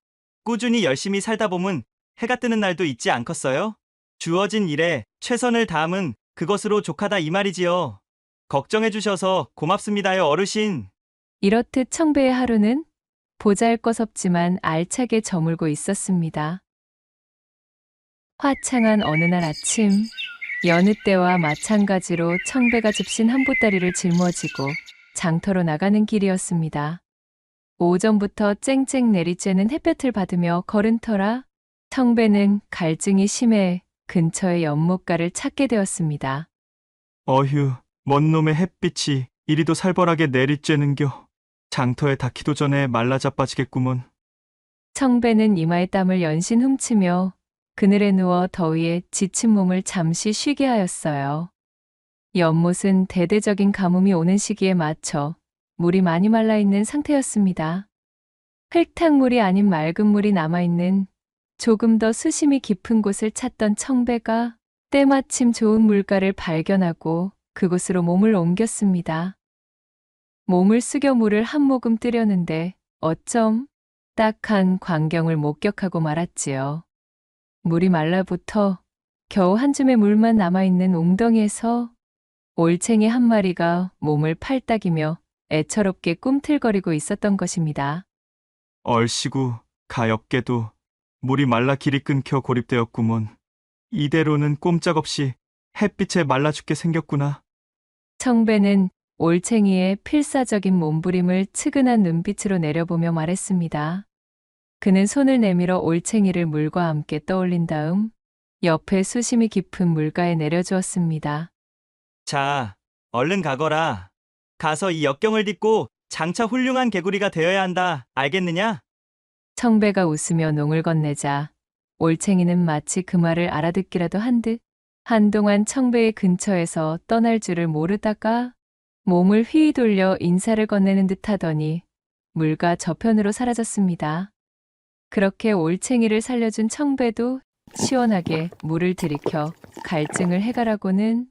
꾸준히 열심히 살다 보면 해가 뜨는 날도 있지 않겠어요? 주어진 일에 최선을 다함은 그것으로 족하다 이 말이지요. 걱정해 주셔서 고맙습니다요, 어르신. 이렇듯 청배의 하루는 보잘것없지만 알차게 저물고 있었습니다. 화창한 어느 날 아침, 여느 때와 마찬가지로 청배가 집신 한 보따리를 짊어지고 장터로 나가는 길이었습니다. 오전부터 쨍쨍 내리쬐는 햇볕을 받으며 걸은 터라 청배는 갈증이 심해 근처의 연못가를 찾게 되었습니다. 어휴, 먼 놈의 햇빛이 이리도 살벌하게 내리쬐는겨. 장터에 닿기도 전에 말라 자빠지겠구먼. 청배는 이마에 땀을 연신 훔치며 그늘에 누워 더위에 지친 몸을 잠시 쉬게 하였어요. 연못은 대대적인 가뭄이 오는 시기에 맞춰 물이 많이 말라있는 상태였습니다. 흙탕물이 아닌 맑은 물이 남아있는 조금 더 수심이 깊은 곳을 찾던 청배가 때마침 좋은 물가를 발견하고 그곳으로 몸을 옮겼습니다. 몸을 숙여 물을 한 모금 뜨려는데 어쩜 딱한 광경을 목격하고 말았지요. 물이 말라붙어 겨우 한 줌의 물만 남아있는 웅덩이에서 올챙이 한 마리가 몸을 팔딱이며 애처롭게 꿈틀거리고 있었던 것입니다. 얼씨구, 가엾게도 물이 말라 길이 끊겨 고립되었구먼. 이대로는 꼼짝없이 햇빛에 말라 죽게 생겼구나. 청배는 올챙이의 필사적인 몸부림을 측은한 눈빛으로 내려보며 말했습니다. 그는 손을 내밀어 올챙이를 물과 함께 떠올린 다음 옆에 수심이 깊은 물가에 내려주었습니다. 자, 얼른 가거라. 가서 이 역경을 딛고 장차 훌륭한 개구리가 되어야 한다. 알겠느냐? 청배가 웃으며 농을 건네자 올챙이는 마치 그 말을 알아듣기라도 한 듯 한동안 청배의 근처에서 떠날 줄을 모르다가 몸을 휘휘 돌려 인사를 건네는 듯 하더니 물가 저편으로 사라졌습니다. 그렇게 올챙이를 살려준 청배도 시원하게 물을 들이켜 갈증을 해가라고는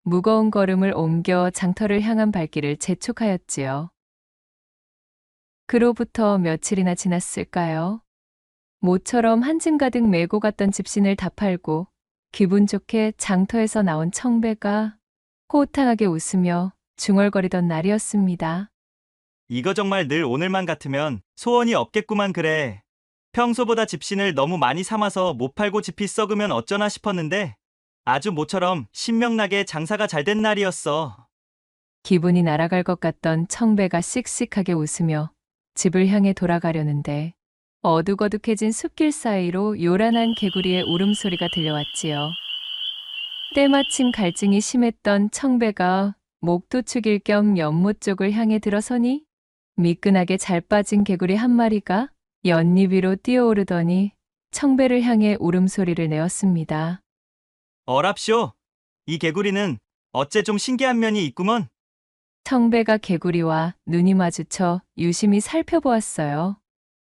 무거운 걸음을 옮겨 장터를 향한 발길을 재촉하였지요. 그로부터 며칠이나 지났을까요? 모처럼 한 짐 가득 메고 갔던 집신을 다 팔고 기분 좋게 장터에서 나온 청배가 호탕하게 웃으며 중얼거리던 날이었습니다. 이거 정말 늘 오늘만 같으면 소원이 없겠구만 그래. 평소보다 집신을 너무 많이 삼아서 못 팔고 집이 썩으면 어쩌나 싶었는데 아주 모처럼 신명나게 장사가 잘 된 날이었어. 기분이 날아갈 것 같던 청배가 씩씩하게 웃으며 집을 향해 돌아가려는데 어둑어둑해진 숲길 사이로 요란한 개구리의 울음소리가 들려왔지요. 때마침 갈증이 심했던 청배가 목도 축일 겸 연못 쪽을 향해 들어서니 미끈하게 잘 빠진 개구리 한 마리가 연잎 위로 뛰어오르더니 청배를 향해 울음소리를 내었습니다. 어랍쇼, 이 개구리는 어째 좀 신기한 면이 있구먼. 청배가 개구리와 눈이 마주쳐 유심히 살펴보았어요.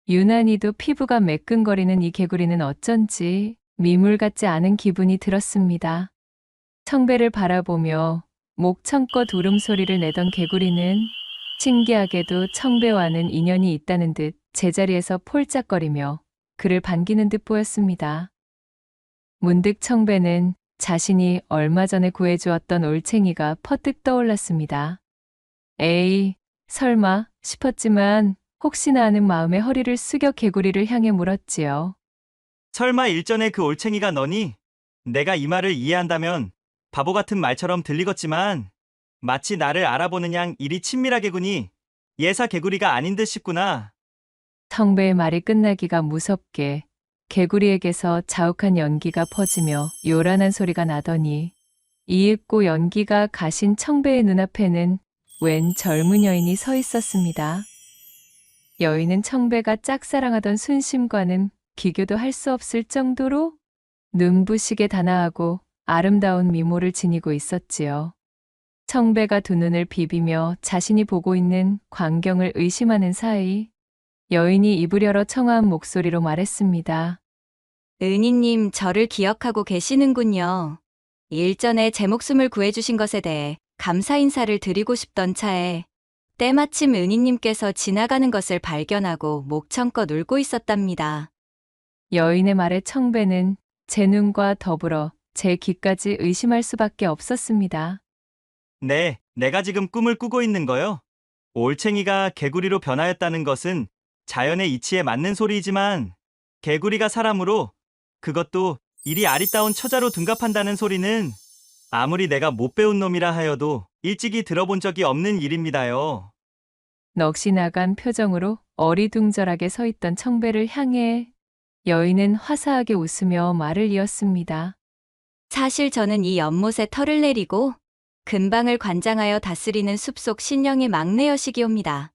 유난히도 피부가 매끈거리는 이 개구리는 어쩐지 미물 같지 않은 기분이 들었습니다. 청배를 바라보며 목청껏 울음소리를 내던 개구리는 신기하게도 청배와는 인연이 있다는 듯 제자리에서 폴짝거리며 그를 반기는 듯 보였습니다. 문득 청배는 자신이 얼마 전에 구해주었던 올챙이가 퍼뜩 떠올랐습니다. 에이, 설마 싶었지만 혹시나 하는 마음에 허리를 숙여 개구리를 향해 물었지요. 설마 일전에 그 올챙이가 너니? 내가 이 말을 이해한다면 바보 같은 말처럼 들리겠지만 마치 나를 알아보는 양 이리 친밀하게구니 예사 개구리가 아닌 듯 싶구나. 청배의 말이 끝나기가 무섭게 개구리에게서 자욱한 연기가 퍼지며 요란한 소리가 나더니 이윽고 연기가 가신 청배의 눈앞에는 웬 젊은 여인이 서 있었습니다. 여인은 청배가 짝사랑하던 순심과는 비교도 할 수 없을 정도로 눈부시게 단아하고 아름다운 미모를 지니고 있었지요. 청배가 두 눈을 비비며 자신이 보고 있는 광경을 의심하는 사이 여인이 입을 열어 청아한 목소리로 말했습니다. 은희님, 저를 기억하고 계시는군요. 일전에 제 목숨을 구해주신 것에 대해 감사 인사를 드리고 싶던 차에 때마침 은희님께서 지나가는 것을 발견하고 목청껏 울고 있었답니다. 여인의 말에 청배는 제 눈과 더불어 제 귀까지 의심할 수밖에 없었습니다. 네, 내가 지금 꿈을 꾸고 있는 거요. 올챙이가 개구리로 변하였다는 것은 자연의 이치에 맞는 소리이지만 개구리가 사람으로 그것도 이리 아리따운 처자로 둔갑한다는 소리는 아무리 내가 못 배운 놈이라 하여도 일찍이 들어본 적이 없는 일입니다요. 넋이 나간 표정으로 어리둥절하게 서 있던 청배를 향해 여인은 화사하게 웃으며 말을 이었습니다. 사실 저는 이 연못에 털을 내리고 근방을 관장하여 다스리는 숲속 신령의 막내 여식이옵니다.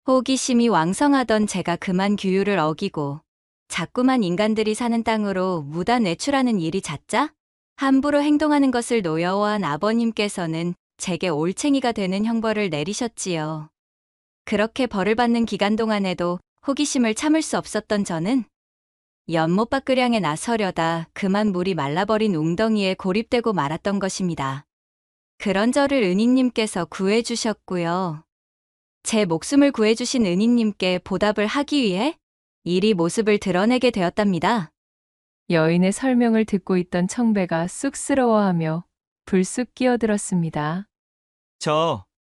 호기심이 왕성하던 제가 그만 규율을 어기고 자꾸만 인간들이 사는 땅으로 무단 외출하는 일이 잦자 함부로 행동하는 것을 노여워한 아버님께서는 제게 올챙이가 되는 형벌을 내리셨지요. 그렇게 벌을 받는 기간 동안에도 호기심을 참을 수 없었던 저는 연못 밖을 향해 나서려다 그만 물이 말라버린 웅덩이에 고립되고 말았던 것입니다. 그런 저를 은희님께서 구해주셨고요. 제 목숨을 구해주신 은희님께 보답을 하기 위해 이리 모습을 드러내게 되었답니다. 여인의 설명을 듣고 있던 청배가 쑥스러워하며 불쑥 끼어들었습니다.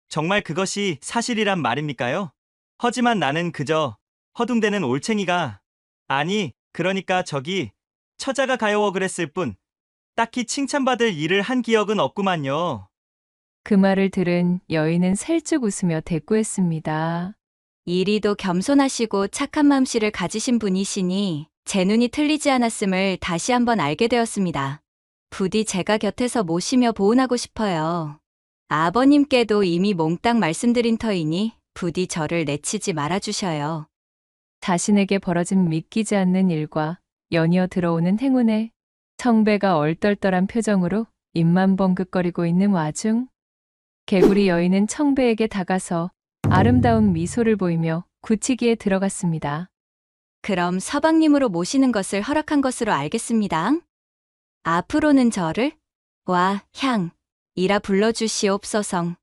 정말 그것이 사실이란 말입니까요? 하지만 나는 그저 허둥대는 올챙이가 아니, 그러니까 저기 처자가 가여워 그랬을 뿐 딱히 칭찬받을 일을 한 기억은 없구만요. 그 말을 들은 여인은 살짝 웃으며 대꾸했습니다. 이리도 겸손하시고 착한 마음씨를 가지신 분이시니 제 눈이 틀리지 않았음을 다시 한번 알게 되었습니다. 부디 제가 곁에서 모시며 보온하고 싶어요. 아버님께도 이미 몽땅 말씀드린 터이니 부디 저를 내치지 말아주셔요. 자신에게 벌어진 믿기지 않는 일과 연이어 들어오는 행운에 청배가 얼떨떨한 표정으로 입만 벙긋거리고 있는 와중 개구리 여인은 청배에게 다가서 아름다운 미소를 보이며 굳히기에 들어갔습니다. 그럼 서방님으로 모시는 것을 허락한 것으로 알겠습니다. 앞으로는 저를 향이라 불러주시옵소서.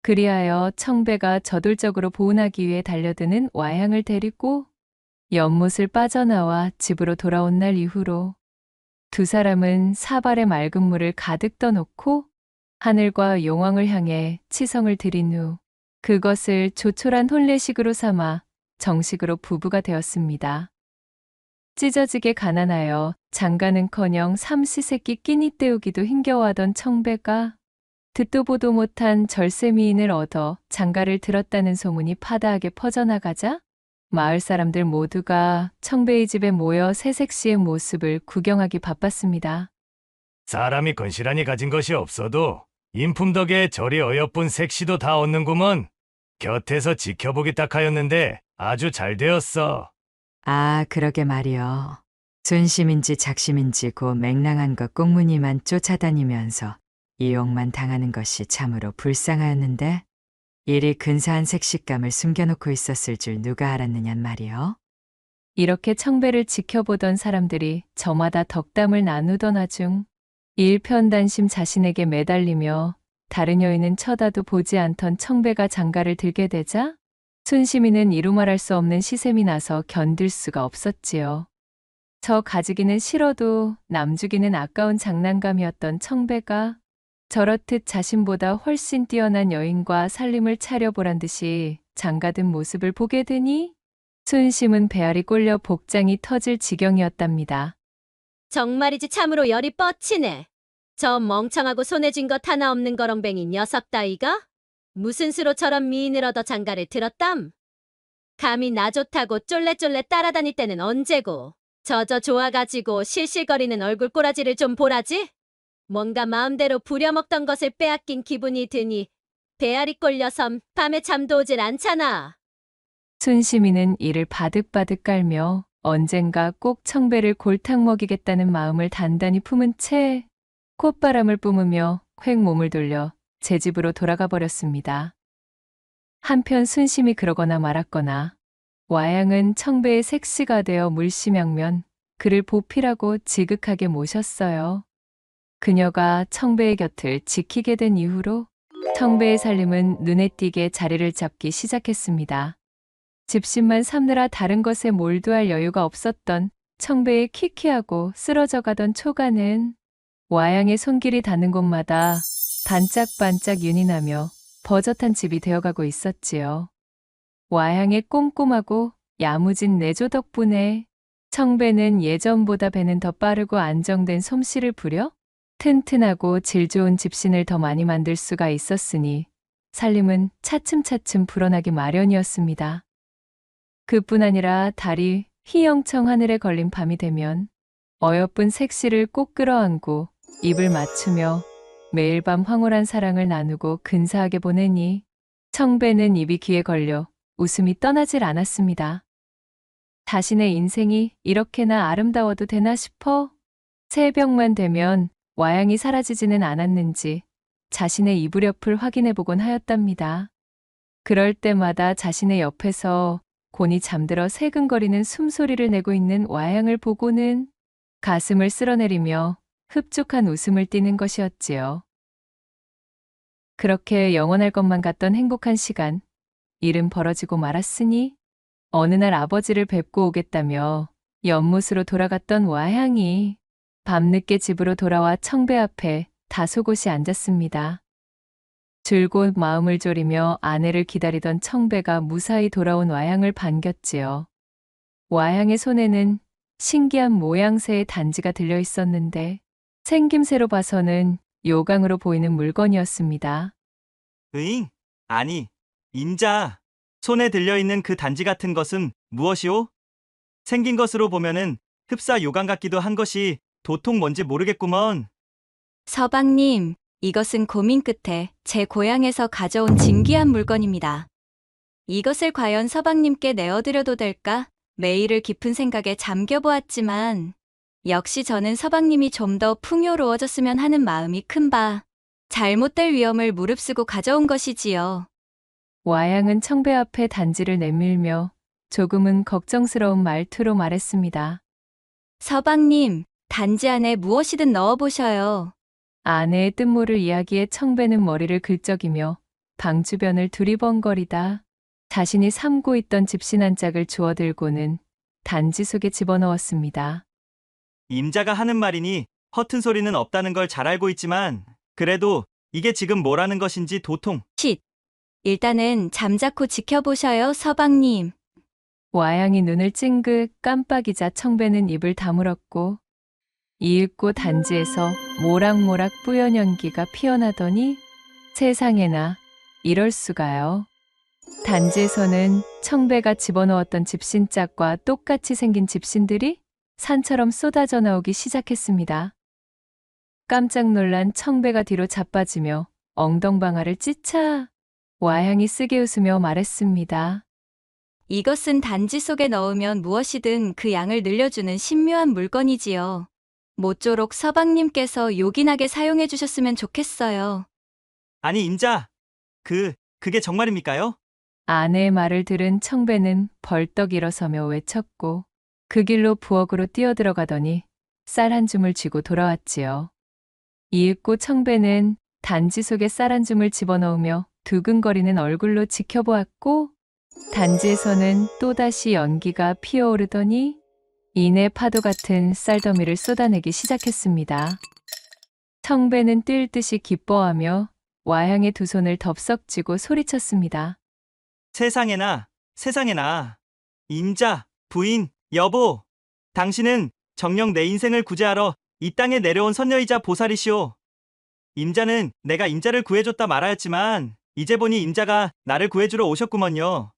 그리하여 청배가 저돌적으로 보온하기 위해 달려드는 와향을 데리고 연못을 빠져나와 집으로 돌아온 날 이후로 두 사람은 사발에 맑은 물을 가득 떠놓고 하늘과 용왕을 향해 치성을 드린 후 그것을 조촐한 혼례식으로 삼아 정식으로 부부가 되었습니다. 찢어지게 가난하여 장가는커녕 삼시세끼 끼니 때우기도 힘겨워하던 청배가 듣도 보도 못한 절세미인을 얻어 장가를 들었다는 소문이 파다하게 퍼져나가자 마을 사람들 모두가 청배의 집에 모여 새색시의 모습을 구경하기 바빴습니다. 사람이 건실하니 가진 것이 없어도 인품 덕에 저리 어여쁜 색시도 다 얻는구먼. 곁에서 지켜보기 딱 하였는데 아주 잘 되었어. 아, 그러게 말이여. 순심인지 작심인지 고 맹랑한 것 꽁무니만 쫓아다니면서 이용만 당하는 것이 참으로 불쌍하였는데 이리 근사한 색식감을 숨겨놓고 있었을 줄 누가 알았느냔 말이여. 이렇게 청배를 지켜보던 사람들이 저마다 덕담을 나누던 와중 일편단심 자신에게 매달리며 다른 여인은 쳐다도 보지 않던 청배가 장가를 들게 되자 순심이는 이루 말할 수 없는 시샘이 나서 견딜 수가 없었지요. 저 가지기는 싫어도 남주기는 아까운 장난감이었던 청배가 저렇듯 자신보다 훨씬 뛰어난 여인과 살림을 차려보란 듯이 장가든 모습을 보게 되니 순심은 배알이 꼴려 복장이 터질 지경이었답니다. 정말이지 참으로 열이 뻗치네. 저 멍청하고 손에 쥔 것 하나 없는 거렁뱅이 녀석 따위가? 무슨 수로 저런 미인을 얻어 장가를 들었담? 감히 나 좋다고 쫄래쫄래 따라다닐 때는 언제고? 저저 좋아가지고 실실거리는 얼굴 꼬라지를 좀 보라지? 뭔가 마음대로 부려먹던 것을 빼앗긴 기분이 드니 배알이 꼴려서 밤에 잠도 오질 않잖아. 순심이는 이를 바득바득 깔며 언젠가 꼭 청배를 골탕 먹이겠다는 마음을 단단히 품은 채 콧바람을 뿜으며 휙 몸을 돌려 제 집으로 돌아가 버렸습니다. 한편 순심이 그러거나 말았거나 와양은 청배의 색시가 되어 물심양면 그를 보필하고 지극하게 모셨어요. 그녀가 청배의 곁을 지키게 된 이후로 청배의 살림은 눈에 띄게 자리를 잡기 시작했습니다. 집신만 삼느라 다른 것에 몰두할 여유가 없었던 청배의 퀴퀴하고 쓰러져 가던 초가는 와양의 손길이 닿는 곳마다 반짝반짝 윤이 나며 버젓한 집이 되어가고 있었지요. 와양의 꼼꼼하고 야무진 내조 덕분에 청배는 예전보다 배는 더 빠르고 안정된 솜씨를 부려 튼튼하고 질 좋은 집신을 더 많이 만들 수가 있었으니 살림은 차츰차츰 불어나기 마련이었습니다. 그뿐 아니라 달이 휘영청 하늘에 걸린 밤이 되면 어여쁜 색시를 꼭 끌어안고 입을 맞추며 매일 밤 황홀한 사랑을 나누고 근사하게 보내니 청배는 입이 귀에 걸려 웃음이 떠나질 않았습니다. 자신의 인생이 이렇게나 아름다워도 되나 싶어 새벽만 되면 와양이 사라지지는 않았는지 자신의 이불 옆을 확인해보곤 하였답니다. 그럴 때마다 자신의 옆에서 곤히 잠들어 새근거리는 숨소리를 내고 있는 와양을 보고는 가슴을 쓸어내리며 흡족한 웃음을 띠는 것이었지요. 그렇게 영원할 것만 같던 행복한 시간, 일은 벌어지고 말았으니 어느 날 아버지를 뵙고 오겠다며 연못으로 돌아갔던 와양이 밤늦게 집으로 돌아와 청배 앞에 다소곳이 앉았습니다. 줄곧 마음을 졸이며 아내를 기다리던 청배가 무사히 돌아온 와양을 반겼지요. 와양의 손에는 신기한 모양새의 단지가 들려 있었는데 생김새로 봐서는 요강으로 보이는 물건이었습니다. 으잉? 아니, 임자. 손에 들려있는 그 단지 같은 것은 무엇이오? 생긴 것으로 보면은 흡사 요강 같기도 한 것이 도통 뭔지 모르겠구먼. 서방님, 이것은 고민 끝에 제 고향에서 가져온 진귀한 물건입니다. 이것을 과연 서방님께 내어드려도 될까? 매일을 깊은 생각에 잠겨보았지만 역시 저는 서방님이 좀 더 풍요로워졌으면 하는 마음이 큰 바 잘못될 위험을 무릅쓰고 가져온 것이지요. 와양은 청배 앞에 단지를 내밀며 조금은 걱정스러운 말투로 말했습니다. 서방님, 단지 안에 무엇이든 넣어보셔요. 아내의 뜻모를 이야기에 청배는 머리를 긁적이며 방 주변을 두리번거리다 자신이 삼고 있던 집신 한 짝을 주워들고는 단지 속에 집어넣었습니다. 임자가 하는 말이니 허튼 소리는 없다는 걸 잘 알고 있지만 그래도 이게 지금 뭐라는 것인지 도통. 쉿! 일단은 잠자코 지켜보셔요, 서방님. 와양이 눈을 찡긋 깜빡이자 청배는 입을 다물었고 이윽고 단지에서 모락모락 뿌연 연기가 피어나더니 세상에나 이럴 수가요. 단지에서는 청배가 집어넣었던 집신짝과 똑같이 생긴 집신들이 산처럼 쏟아져 나오기 시작했습니다. 깜짝 놀란 청배가 뒤로 자빠지며 엉덩방아를 찢자 와양이 쓰게 웃으며 말했습니다. 이것은 단지 속에 넣으면 무엇이든 그 양을 늘려주는 신묘한 물건이지요. 모쪼록 서방님께서 요긴하게 사용해 주셨으면 좋겠어요. 아니, 임자. 그게 정말입니까요? 아내의 말을 들은 청배는 벌떡 일어서며 외쳤고 그 길로 부엌으로 뛰어들어가더니 쌀 한 줌을 쥐고 돌아왔지요. 이윽고 청배는 단지 속에 쌀 한 줌을 집어넣으며 두근거리는 얼굴로 지켜보았고 단지에서는 또다시 연기가 피어오르더니 이내 파도 같은 쌀더미를 쏟아내기 시작했습니다. 청배는 뛸 듯이 기뻐하며 와향의 두 손을 덥석 쥐고 소리쳤습니다. 세상에나, 세상에나. 임자, 부인, 여보. 당신은 정녕 내 인생을 구제하러 이 땅에 내려온 선녀이자 보살이시오. 임자는 내가 임자를 구해줬다 말하였지만 이제 보니 임자가 나를 구해주러 오셨구먼요.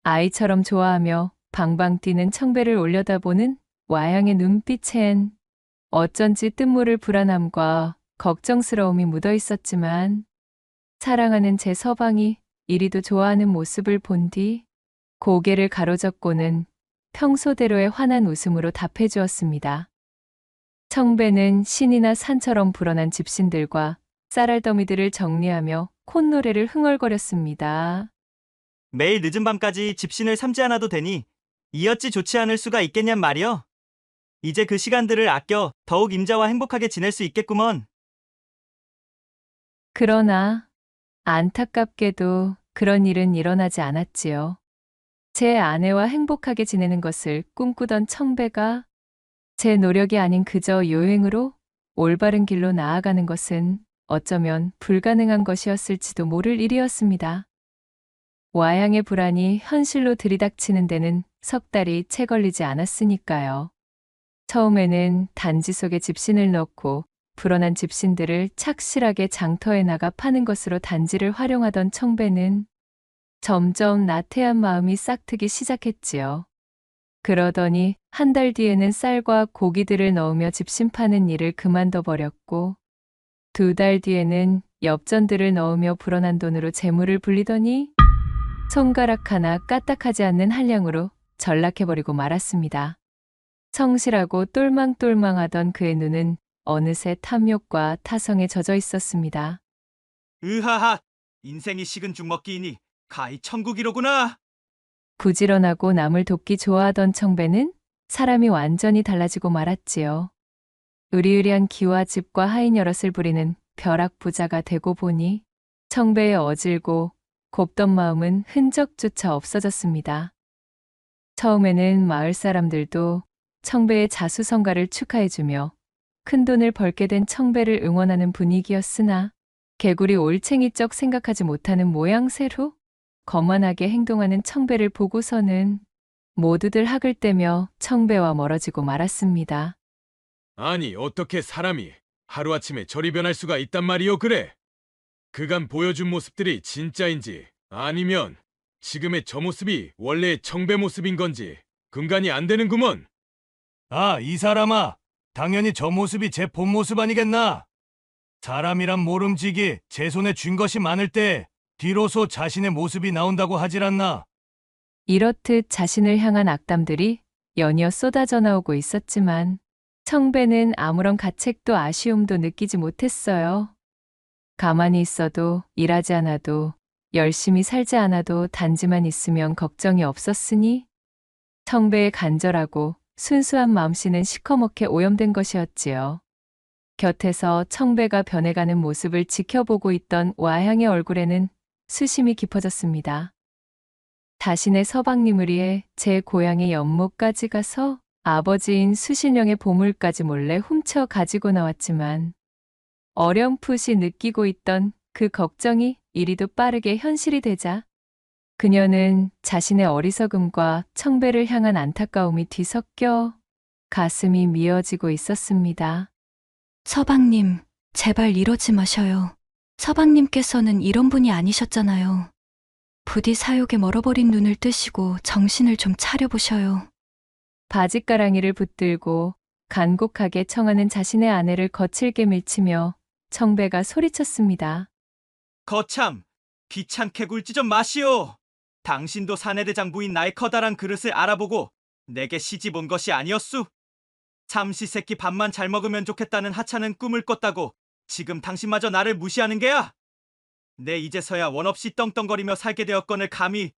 아이처럼 좋아하며 방방 뛰는 청배를 올려다보는 와향의 눈빛엔 어쩐지 뜻모를 불안함과 걱정스러움이 묻어 있었지만 사랑하는 제 서방이 이리도 좋아하는 모습을 본 뒤 고개를 가로젓고는 평소대로의 환한 웃음으로 답해 주었습니다. 청배는 신이나 산처럼 불어난 집신들과 쌀알더미들을 정리하며 콧노래를 흥얼거렸습니다. 매일 늦은 밤까지 집신을 삼지 않아도 되니 이 어찌 좋지 않을 수가 있겠냔 말이여. 이제 그 시간들을 아껴 더욱 임자와 행복하게 지낼 수 있겠구먼. 그러나 안타깝게도 그런 일은 일어나지 않았지요. 제 아내와 행복하게 지내는 것을 꿈꾸던 청배가 제 노력이 아닌 그저 요행으로 올바른 길로 나아가는 것은 어쩌면 불가능한 것이었을지도 모를 일이었습니다. 와향의 불안이 현실로 들이닥치는 데는 석 달이 채 걸리지 않았으니까요. 처음에는 단지 속에 집신을 넣고 불어난 집신들을 착실하게 장터에 나가 파는 것으로 단지를 활용하던 청배는 점점 나태한 마음이 싹트기 시작했지요. 그러더니 한 달 뒤에는 쌀과 고기들을 넣으며 집신 파는 일을 그만둬 버렸고 2달 뒤에는 엽전들을 넣으며 불어난 돈으로 재물을 불리더니 손가락 하나 까딱하지 않는 한량으로 전락해버리고 말았습니다. 성실하고 똘망똘망하던 그의 눈은 어느새 탐욕과 타성에 젖어 있었습니다. 으하하, 인생이 식은 죽먹기이니 가히 천국이로구나. 부지런하고 남을 돕기 좋아하던 청배는 사람이 완전히 달라지고 말았지요. 으리으리한 기와 집과 하인 여럿을 부리는 벼락 부자가 되고 보니 청배의 어질고 곱던 마음은 흔적조차 없어졌습니다. 처음에는 마을 사람들도 청배의 자수성가를 축하해주며 큰돈을 벌게 된 청배를 응원하는 분위기였으나 개구리 올챙이적 생각하지 못하는 모양새로 거만하게 행동하는 청배를 보고서는 모두들 학을 떼며 청배와 멀어지고 말았습니다. 아니, 어떻게 사람이 하루아침에 저리 변할 수가 있단 말이오, 그래? 그간 보여준 모습들이 진짜인지 아니면 지금의 저 모습이 원래의 청배 모습인 건지 금간이 안 되는구먼. 아, 이 사람아. 당연히 저 모습이 제 본 모습 아니겠나? 사람이란 모름지기 제 손에 쥔 것이 많을 때 뒤로서 자신의 모습이 나온다고 하질 않나? 이렇듯 자신을 향한 악담들이 연이어 쏟아져 나오고 있었지만 청배는 아무런 가책도 아쉬움도 느끼지 못했어요. 가만히 있어도 일하지 않아도 열심히 살지 않아도 단지만 있으면 걱정이 없었으니 청배의 간절하고 순수한 마음씨는 시커멓게 오염된 것이었지요. 곁에서 청배가 변해가는 모습을 지켜보고 있던 와향의 얼굴에는 수심이 깊어졌습니다. 자신의 서방님을 위해 제 고향의 연못까지 가서 아버지인 수신령의 보물까지 몰래 훔쳐 가지고 나왔지만 어렴풋이 느끼고 있던 그 걱정이 이리도 빠르게 현실이 되자 그녀는 자신의 어리석음과 청배를 향한 안타까움이 뒤섞여 가슴이 미어지고 있었습니다. 서방님, 제발 이러지 마셔요. 서방님께서는 이런 분이 아니셨잖아요. 부디 사욕에 멀어버린 눈을 뜨시고 정신을 좀 차려보셔요. 바짓가랑이를 붙들고 간곡하게 청하는 자신의 아내를 거칠게 밀치며 청배가 소리쳤습니다. 거참, 귀찮게 굴지 좀 마시오. 당신도 사내대장 부인 나의 커다란 그릇을 알아보고 내게 시집 온 것이 아니었수? 삼시세끼 밥만 잘 먹으면 좋겠다는 하찮은 꿈을 꿨다고 지금 당신마저 나를 무시하는 게야? 내 이제서야 원 없이 떵떵거리며 살게 되었거늘 감히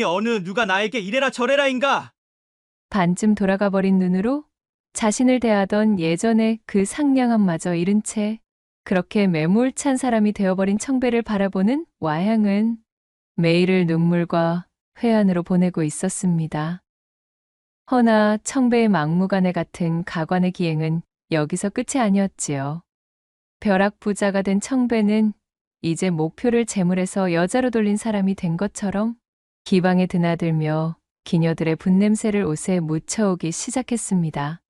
어느 누가 나에게 이래라 저래라인가? 반쯤 돌아가 버린 눈으로 자신을 대하던 예전의 그 상냥함마저 잃은 채 그렇게 매몰찬 사람이 되어버린 청배를 바라보는 와향은 매일을 눈물과 회한으로 보내고 있었습니다. 허나 청배의 막무가내 같은 가관의 기행은 여기서 끝이 아니었지요. 벼락 부자가 된 청배는 이제 목표를 재물에서 여자로 돌린 사람이 된 것처럼 기방에 드나들며 기녀들의 분냄새를 옷에 묻혀오기 시작했습니다.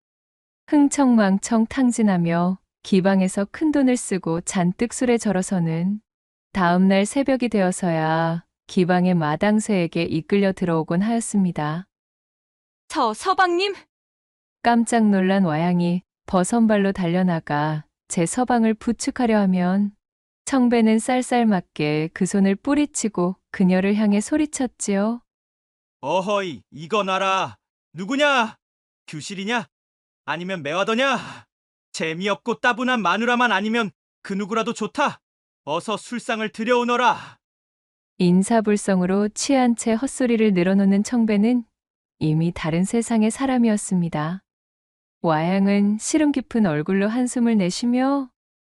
흥청망청 탕진하며 기방에서 큰돈을 쓰고 잔뜩 술에 절어서는 다음날 새벽이 되어서야 기방의 마당쇠에게 이끌려 들어오곤 하였습니다. 저 서방님! 깜짝 놀란 와양이 버선발로 달려나가 제 서방을 부축하려 하면 청배는 쌀쌀맞게 그 손을 뿌리치고 그녀를 향해 소리쳤지요. 어허이, 이거 놔라. 누구냐? 규실이냐? 아니면 매화더냐? 재미없고 따분한 마누라만 아니면 그 누구라도 좋다. 어서 술상을 들여오너라. 인사불성으로 취한 채 헛소리를 늘어놓는 청배는 이미 다른 세상의 사람이었습니다. 와양은 시름 깊은 얼굴로 한숨을 내쉬며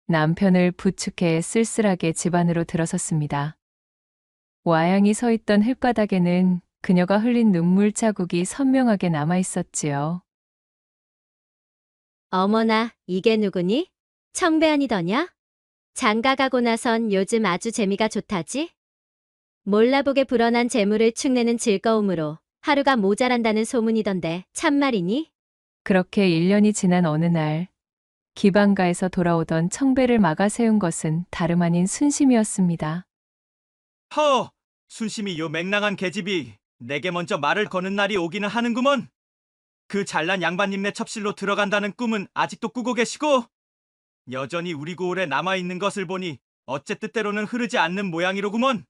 남편을 부축해 쓸쓸하게 집 안으로 들어섰습니다. 와양이 서 있던 흙바닥에는 그녀가 흘린 눈물 자국이 선명하게 남아 있었지요. 어머나, 이게 누구니? 청배아니더냐? 장가가고 나선 요즘 아주 재미가 좋다지? 몰라보게 불어난 재물을 축내는 즐거움으로 하루가 모자란다는 소문이던데 참말이니? 그렇게 1년이 지난 어느 날 기방가에서 돌아오던 청배를 막아 세운 것은 다름 아닌 순심이었습니다. 허! 순심이 요 맹랑한 계집이 내게 먼저 말을 거는 날이 오기는 하는구먼. 그 잘난 양반님네 첩실로 들어간다는 꿈은 아직도 꾸고 계시고 여전히 우리 고을에 남아있는 것을 보니 어째 뜻대로는 흐르지 않는 모양이로구먼.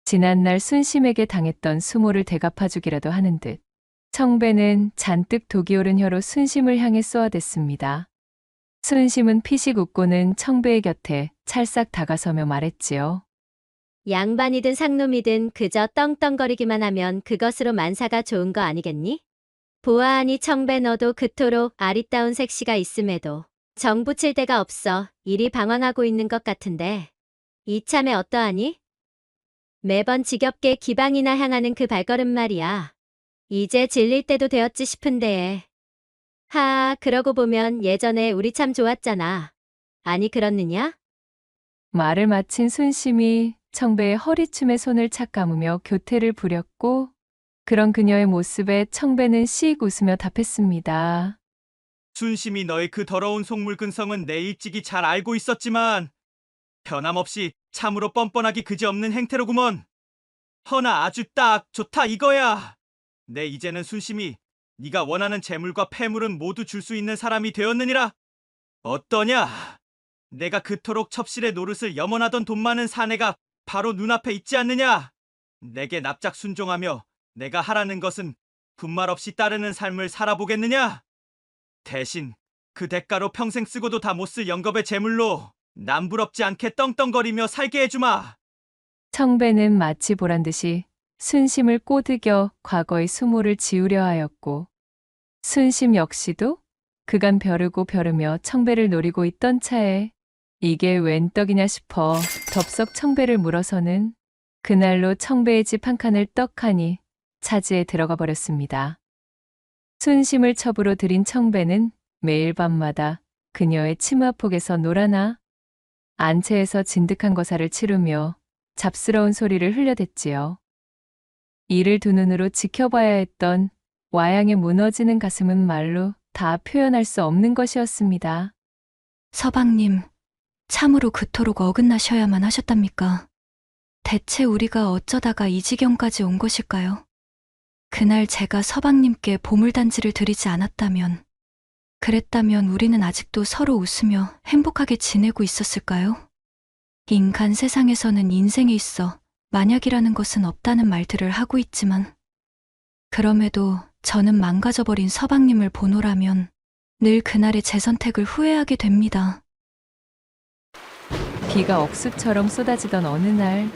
지난날 순심에게 당했던 수모를 되갚아주기라도 하는 듯 청배는 잔뜩 독이 오른 혀로 순심을 향해 쏘아댔습니다. 순심은 피식 웃고는 청배의 곁에 찰싹 다가서며 말했지요. 양반이든 상놈이든 그저 떵떵거리기만 하면 그것으로 만사가 좋은 거 아니겠니? 보아하니 청배 너도 그토록 아리따운 색시가 있음에도 정 붙일 데가 없어 이리 방황하고 있는 것 같은데 이참에 어떠하니? 매번 지겹게 기방이나 향하는 그 발걸음 말이야. 이제 질릴 때도 되었지 싶은데. 그러고 보면 예전에 우리 참 좋았잖아. 아니 그렇느냐? 말을 마친 순심이 청배의 허리춤에 손을 착 감으며 교태를 부렸고 그런 그녀의 모습에 청배는 씩 웃으며 답했습니다. 순심이 너의 그 더러운 속물 근성은 내 일찍이 잘 알고 있었지만 변함없이 참으로 뻔뻔하기 그지없는 행태로구먼. 허나 아주 딱 좋다 이거야. 내 이제는 순심이 네가 원하는 재물과 폐물은 모두 줄 수 있는 사람이 되었느니라. 어떠냐? 내가 그토록 첩실의 노릇을 염원하던 돈 많은 사내가 바로 눈앞에 있지 않느냐? 내게 납작 순종하며 내가 하라는 것은 분말 없이 따르는 삶을 살아보겠느냐? 대신 그 대가로 평생 쓰고도 다 못 쓸 영겁의 재물로 남부럽지 않게 떵떵거리며 살게 해주마. 청배는 마치 보란 듯이 순심을 꼬드겨 과거의 수모를 지우려 하였고 순심 역시도 그간 벼르고 벼르며 청배를 노리고 있던 차에 이게 웬 떡이냐 싶어 덥석 청배를 물어서는 그날로 청배의 집 한 칸을 떡하니 차지에 들어가 버렸습니다. 순심을 첩으로 들인 청배는 매일 밤마다 그녀의 치마폭에서 놀아나 안채에서 진득한 거사를 치르며 잡스러운 소리를 흘려댔지요. 이를 두 눈으로 지켜봐야 했던 와양의 무너지는 가슴은 말로 다 표현할 수 없는 것이었습니다. 서방님, 참으로 그토록 어긋나셔야만 하셨답니까? 대체 우리가 어쩌다가 이 지경까지 온 것일까요? 그날 제가 서방님께 보물단지를 드리지 않았다면, 그랬다면 우리는 아직도 서로 웃으며 행복하게 지내고 있었을까요? 인간 세상에서는 인생에 있어 만약이라는 것은 없다는 말들을 하고 있지만, 그럼에도 저는 망가져버린 서방님을 보노라면 늘 그날의 제 선택을 후회하게 됩니다. 비가 억수처럼 쏟아지던 어느 날,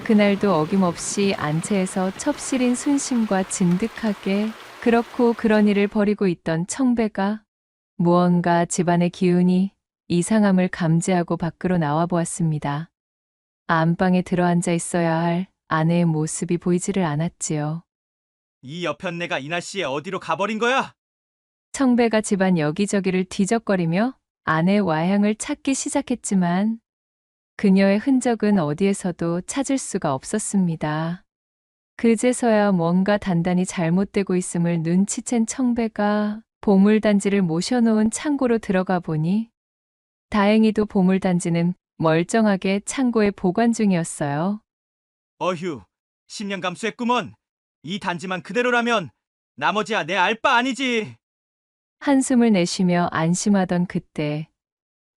그날도 어김없이 안채에서 첩실인 순심과 진득하게 그렇고 그런 일을 벌이고 있던 청배가 무언가 집안의 기운이 이상함을 감지하고 밖으로 나와 보았습니다. 안방에 들어앉아 있어야 할 아내의 모습이 보이지를 않았지요. 이 여편네가 이 날씨에 어디로 가버린 거야? 청배가 집안 여기저기를 뒤적거리며 아내의 와향을 찾기 시작했지만 그녀의 흔적은 어디에서도 찾을 수가 없었습니다. 그제서야 뭔가 단단히 잘못되고 있음을 눈치챈 청배가 보물단지를 모셔놓은 창고로 들어가 보니 다행히도 보물단지는 멀쩡하게 창고에 보관 중이었어요. 어휴, 10년 감수했구먼. 이 단지만 그대로라면 나머지야 내 알 바 아니지. 한숨을 내쉬며 안심하던 그때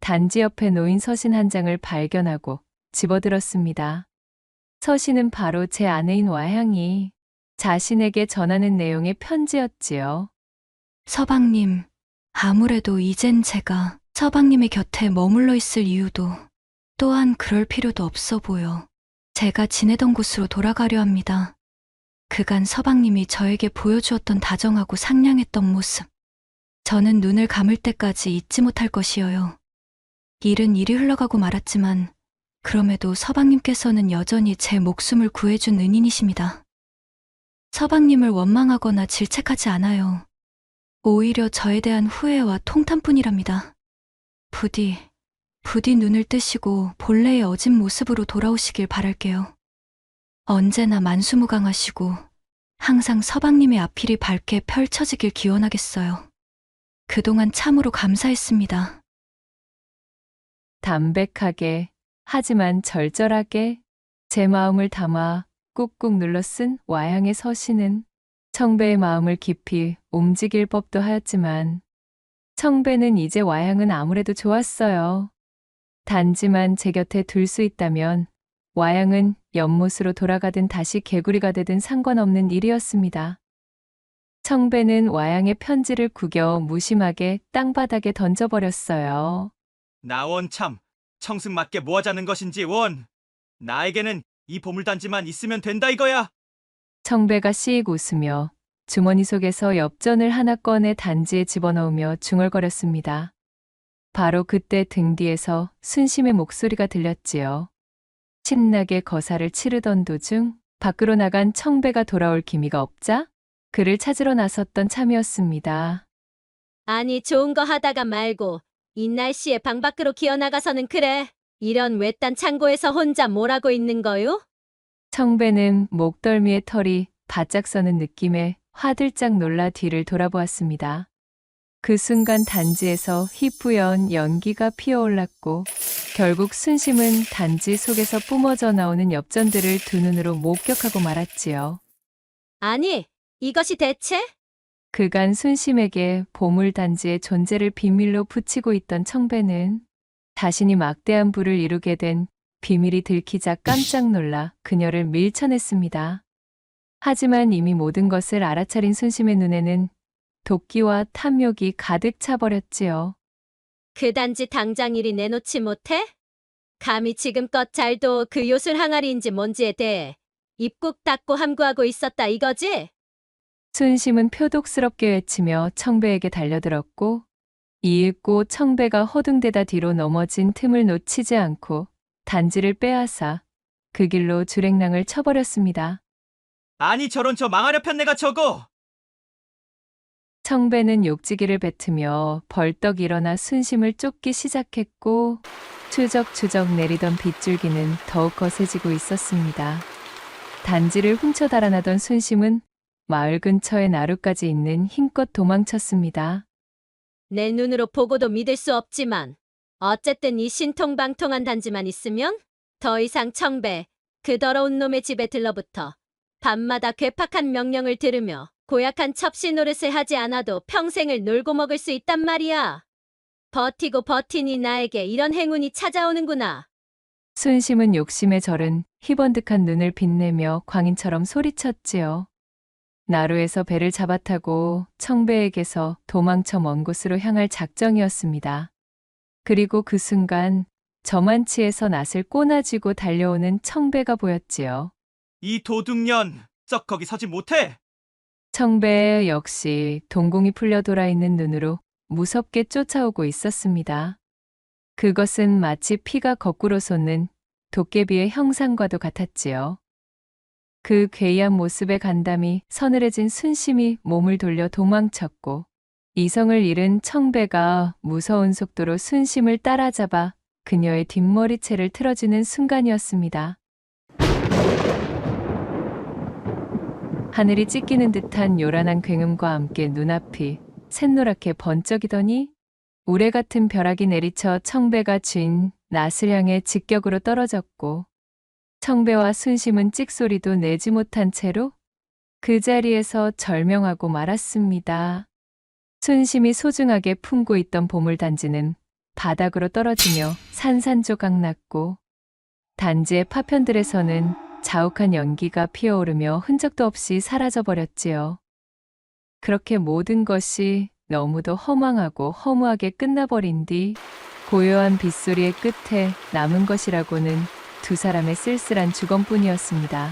단지 옆에 놓인 서신 한 장을 발견하고 집어들었습니다. 서신은 바로 제 아내인 와향이 자신에게 전하는 내용의 편지였지요. 서방님, 아무래도 이젠 제가 서방님의 곁에 머물러 있을 이유도 또한 그럴 필요도 없어 보여. 제가 지내던 곳으로 돌아가려 합니다. 그간 서방님이 저에게 보여주었던 다정하고 상냥했던 모습. 저는 눈을 감을 때까지 잊지 못할 것이어요. 일은 이리 흘러가고 말았지만 그럼에도 서방님께서는 여전히 제 목숨을 구해준 은인이십니다. 서방님을 원망하거나 질책하지 않아요. 오히려 저에 대한 후회와 통탄뿐이랍니다. 부디 눈을 뜨시고 본래의 어진 모습으로 돌아오시길 바랄게요. 언제나 만수무강하시고 항상 서방님의 앞길이 밝게 펼쳐지길 기원하겠어요. 그동안 참으로 감사했습니다. 담백하게 하지만 절절하게 제 마음을 담아 꾹꾹 눌러 쓴 와향의 서신은 청배의 마음을 깊이 움직일 법도 하였지만 청배는 이제 와향은 아무래도 좋았어요. 단지만 제 곁에 둘 수 있다면 와향은 연못으로 돌아가든 다시 개구리가 되든 상관없는 일이었습니다. 청배는 와향의 편지를 구겨 무심하게 땅바닥에 던져버렸어요. 나원 참, 청승맞게 뭐 하자는 것인지 원. 나에게는 이 보물단지만 있으면 된다 이거야. 청배가 씩 웃으며 주머니 속에서 엽전을 하나 꺼내 단지에 집어넣으며 중얼거렸습니다. 바로 그때 등 뒤에서 순심의 목소리가 들렸지요. 신나게 거사를 치르던 도중 밖으로 나간 청배가 돌아올 기미가 없자 그를 찾으러 나섰던 참이었습니다. 아니 좋은 거 하다가 말고 이 날씨에 방 밖으로 기어나가서는 그래. 이런 외딴 창고에서 혼자 뭘 하고 있는 거요? 청배는 목덜미의 털이 바짝 서는 느낌에 화들짝 놀라 뒤를 돌아보았습니다. 그 순간 단지에서 희뿌연 연기가 피어올랐고 결국 순심은 단지 속에서 뿜어져 나오는 엽전들을 두 눈으로 목격하고 말았지요. 아니, 이것이 대체? 그간 순심에게 보물단지의 존재를 비밀로 붙이고 있던 청배는 자신이 막대한 부를 이루게 된 비밀이 들키자 깜짝 놀라 그녀를 밀쳐냈습니다. 하지만 이미 모든 것을 알아차린 순심의 눈에는 도끼와 탐욕이 가득 차버렸지요. 그 단지 당장 이리 내놓지 못해? 감히 지금껏 잘도 그 요술 항아리인지 뭔지에 대해 입 꾹 닫고 함구하고 있었다 이거지? 순심은 표독스럽게 외치며 청배에게 달려들었고 이윽고 청배가 허둥대다 뒤로 넘어진 틈을 놓치지 않고 단지를 빼앗아 그 길로 주랭랑을 쳐버렸습니다. 아니 저런 저 망하려 편내가 저거. 청배는 욕지기를 뱉으며 벌떡 일어나 순심을 쫓기 시작했고 추적추적 내리던 빗줄기는 더욱 거세지고 있었습니다. 단지를 훔쳐 달아나던 순심은 마을 근처의 나루까지 있는 힘껏 도망쳤습니다. 내 눈으로 보고도 믿을 수 없지만 어쨌든 이 신통방통한 단지만 있으면 더 이상 청배, 그 더러운 놈의 집에 들러붙어 밤마다 괴팍한 명령을 들으며 고약한 첩시 노릇을 하지 않아도 평생을 놀고 먹을 수 있단 말이야. 버티고 버티니 나에게 이런 행운이 찾아오는구나. 순심은 욕심에 절은 희번득한 눈을 빛내며 광인처럼 소리쳤지요. 나루에서 배를 잡아타고 청배에게서 도망쳐 먼 곳으로 향할 작정이었습니다. 그리고 그 순간 저만치에서 낯을 꼬나쥐고 달려오는 청배가 보였지요. 이 도둑년, 썩 거기 서지 못해. 청배 역시 동공이 풀려 돌아 있는 눈으로 무섭게 쫓아오고 있었습니다. 그것은 마치 피가 거꾸로 솟는 도깨비의 형상과도 같았지요. 그 괴이한 모습에 간담이 서늘해진 순심이 몸을 돌려 도망쳤고 이성을 잃은 청배가 무서운 속도로 순심을 따라잡아 그녀의 뒷머리채를 틀어지는 순간이었습니다. 하늘이 찢기는 듯한 요란한 굉음과 함께 눈앞이 샛노랗게 번쩍이더니 우레 같은 벼락이 내리쳐 청배가 쥔 낫을 향해 직격으로 떨어졌고 청배와 순심은 찍소리도 내지 못한 채로 그 자리에서 절명하고 말았습니다. 순심이 소중하게 품고 있던 보물단지는 바닥으로 떨어지며 산산조각 났고 단지의 파편들에서는 자욱한 연기가 피어오르며 흔적도 없이 사라져버렸지요. 그렇게 모든 것이 너무도 허망하고 허무하게 끝나버린 뒤 고요한 빗소리의 끝에 남은 것이라고는 두 사람의 쓸쓸한 주검뿐이었습니다.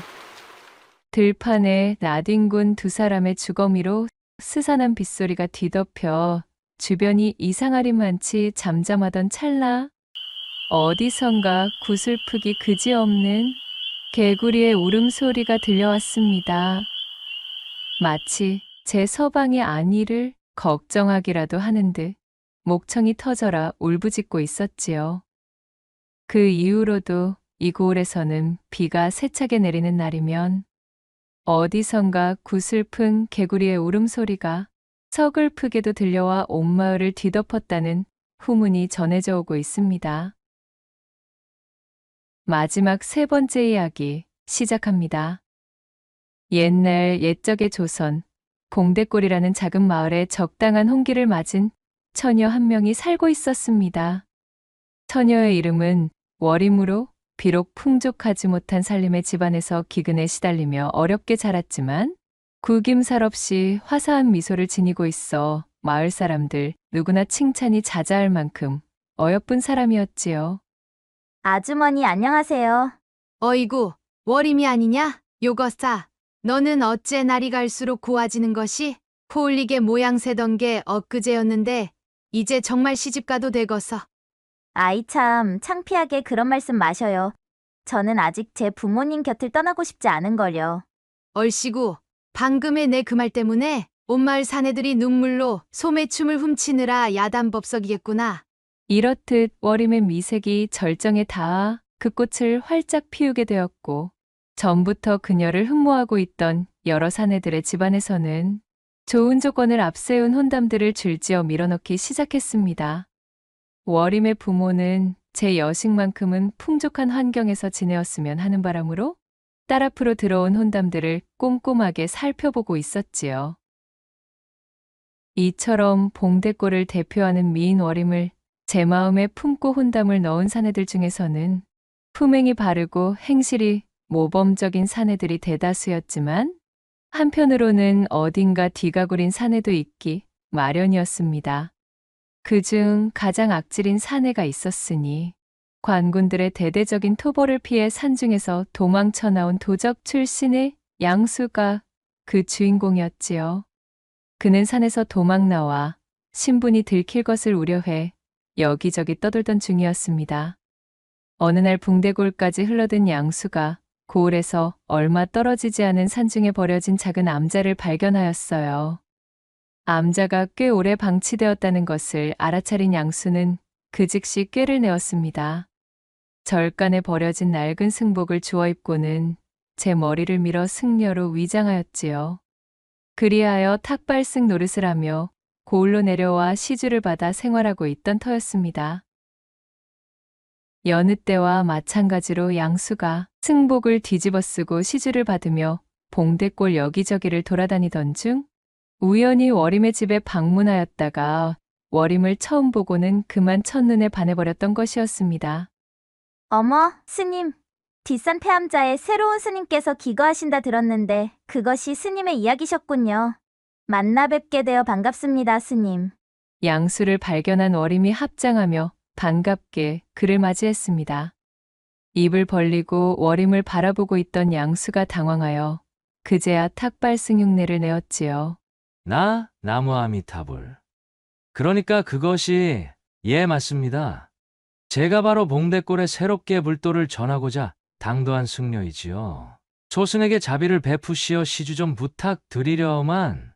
들판에 나뒹군 두 사람의 주거미로 스산한 빗소리가 뒤덮여 주변이 이상하리만치 잠잠하던 찰나 어디선가 구슬프기 그지없는 개구리의 울음소리가 들려왔습니다. 마치 제 서방이 아니를 걱정하기라도 하는 듯 목청이 터져라 울부짖고 있었지요. 그 이후로도 이 고을에서는 비가 세차게 내리는 날이면 어디선가 구슬픈 개구리의 울음소리가 서글프게도 들려와 온 마을을 뒤덮었다는 후문이 전해져 오고 있습니다. 마지막 세 번째 이야기 시작합니다. 옛날 옛적의 조선 봉대골이라는 작은 마을에 적당한 홍기를 맞은 처녀 한 명이 살고 있었습니다. 처녀의 이름은 월임으로 비록 풍족하지 못한 살림의 집안에서 기근에 시달리며 어렵게 자랐지만 구김살 없이 화사한 미소를 지니고 있어 마을 사람들 누구나 칭찬이 자자할 만큼 어여쁜 사람이었지요. 아주머니 안녕하세요. 어이구, 월임이 아니냐? 요거싸. 너는 어째 날이 갈수록 고와지는 것이? 코올리게 모양 새던 게 엊그제였는데 이제 정말 시집가도 되겠어. 아이 참 창피하게 그런 말씀 마셔요. 저는 아직 제 부모님 곁을 떠나고 싶지 않은걸요. 얼씨구, 방금의 내 그 말 때문에 온 마을 사내들이 눈물로 소매춤을 훔치느라 야단법석이겠구나. 이렇듯 월임의 미색이 절정에 닿아 그 꽃을 활짝 피우게 되었고 전부터 그녀를 흠모하고 있던 여러 사내들의 집안에서는 좋은 조건을 앞세운 혼담들을 줄지어 밀어넣기 시작했습니다. 월임의 부모는 제 여식만큼은 풍족한 환경에서 지내었으면 하는 바람으로 딸 앞으로 들어온 혼담들을 꼼꼼하게 살펴보고 있었지요. 이처럼 봉대골을 대표하는 미인 월임을 제 마음에 품고 혼담을 넣은 사내들 중에서는 품행이 바르고 행실이 모범적인 사내들이 대다수였지만 한편으로는 어딘가 뒤가 구린 사내도 있기 마련이었습니다. 그중 가장 악질인 사내가 있었으니 관군들의 대대적인 토벌을 피해 산중에서 도망쳐 나온 도적 출신의 양수가 그 주인공이었지요. 그는 산에서 도망 나와 신분이 들킬 것을 우려해 여기저기 떠돌던 중이었습니다. 어느 날 붕대골까지 흘러든 양수가 고을에서 얼마 떨어지지 않은 산중에 버려진 작은 암자를 발견하였어요. 암자가 꽤 오래 방치되었다는 것을 알아차린 양수는 그 즉시 꾀를 내었습니다. 절간에 버려진 낡은 승복을 주워 입고는 제 머리를 밀어 승려로 위장하였지요. 그리하여 탁발승 노릇을 하며 고을로 내려와 시주를 받아 생활하고 있던 터였습니다. 여느 때와 마찬가지로 양수가 승복을 뒤집어 쓰고 시주를 받으며 봉대골 여기저기를 돌아다니던 중 우연히 월임의 집에 방문하였다가 월임을 처음 보고는 그만 첫눈에 반해버렸던 것이었습니다. 어머, 스님. 뒷산 폐암자에 새로운 스님께서 기거하신다 들었는데 그것이 스님의 이야기셨군요. 만나 뵙게 되어 반갑습니다, 스님. 양수를 발견한 월임이 합장하며 반갑게 그를 맞이했습니다. 입을 벌리고 월임을 바라보고 있던 양수가 당황하여 그제야 탁발승 흉내를 내었지요. 나 나무 아미타불. 그러니까 그것이 예 맞습니다. 제가 바로 봉대골에 새롭게 불도를 전하고자 당도한 승려이지요. 소순에게 자비를 베푸시어 시주 좀 부탁드리려만.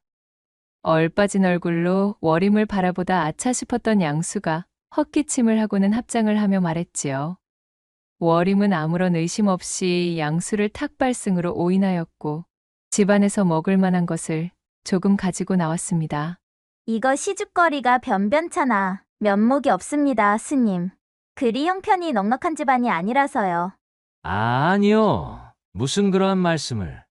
얼빠진 얼굴로 워림을 바라보다 아차 싶었던 양수가 헛기침을 하고는 합장을 하며 말했지요. 워림은 아무런 의심 없이 양수를 탁발승으로 오인하였고 집안에서 먹을 만한 것을 조금 가지고 나왔습니다. 이거 시죽거리가 변변찮아. 면목이 없습니다, 스님. 그리 형편이 넉넉한 집안이 아니라서요. 아니요. 무슨 그러한 말씀을.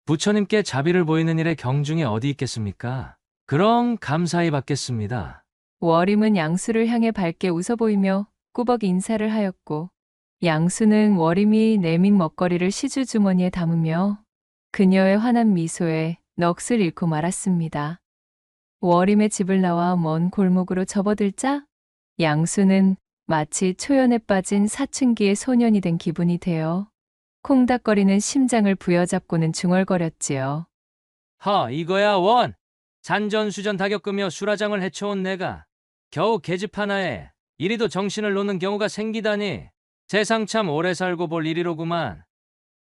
부처님께 자비를 보이는 일에 경중이 어디 있겠습니까? 그럼 감사히 받겠습니다. 워림은 양수를 향해 밝게 웃어 보이며 꾸벅 인사를 하였고 양수는 워림이 내민 먹거리를 시주 주머니에 담으며 그녀의 환한 미소에 넋을 잃고 말았습니다. 워림의 집을 나와 먼 골목으로 접어들자 양수는 마치 초연에 빠진 사춘기의 소년이 된 기분이 되어 콩닥거리는 심장을 부여잡고는 중얼거렸지요. 이거야 원. 산전수전 다겪으며 수라장을 헤쳐온 내가 겨우 계집 하나에 이리도 정신을 놓는 경우가 생기다니 세상 참 오래 살고 볼 일이로구만.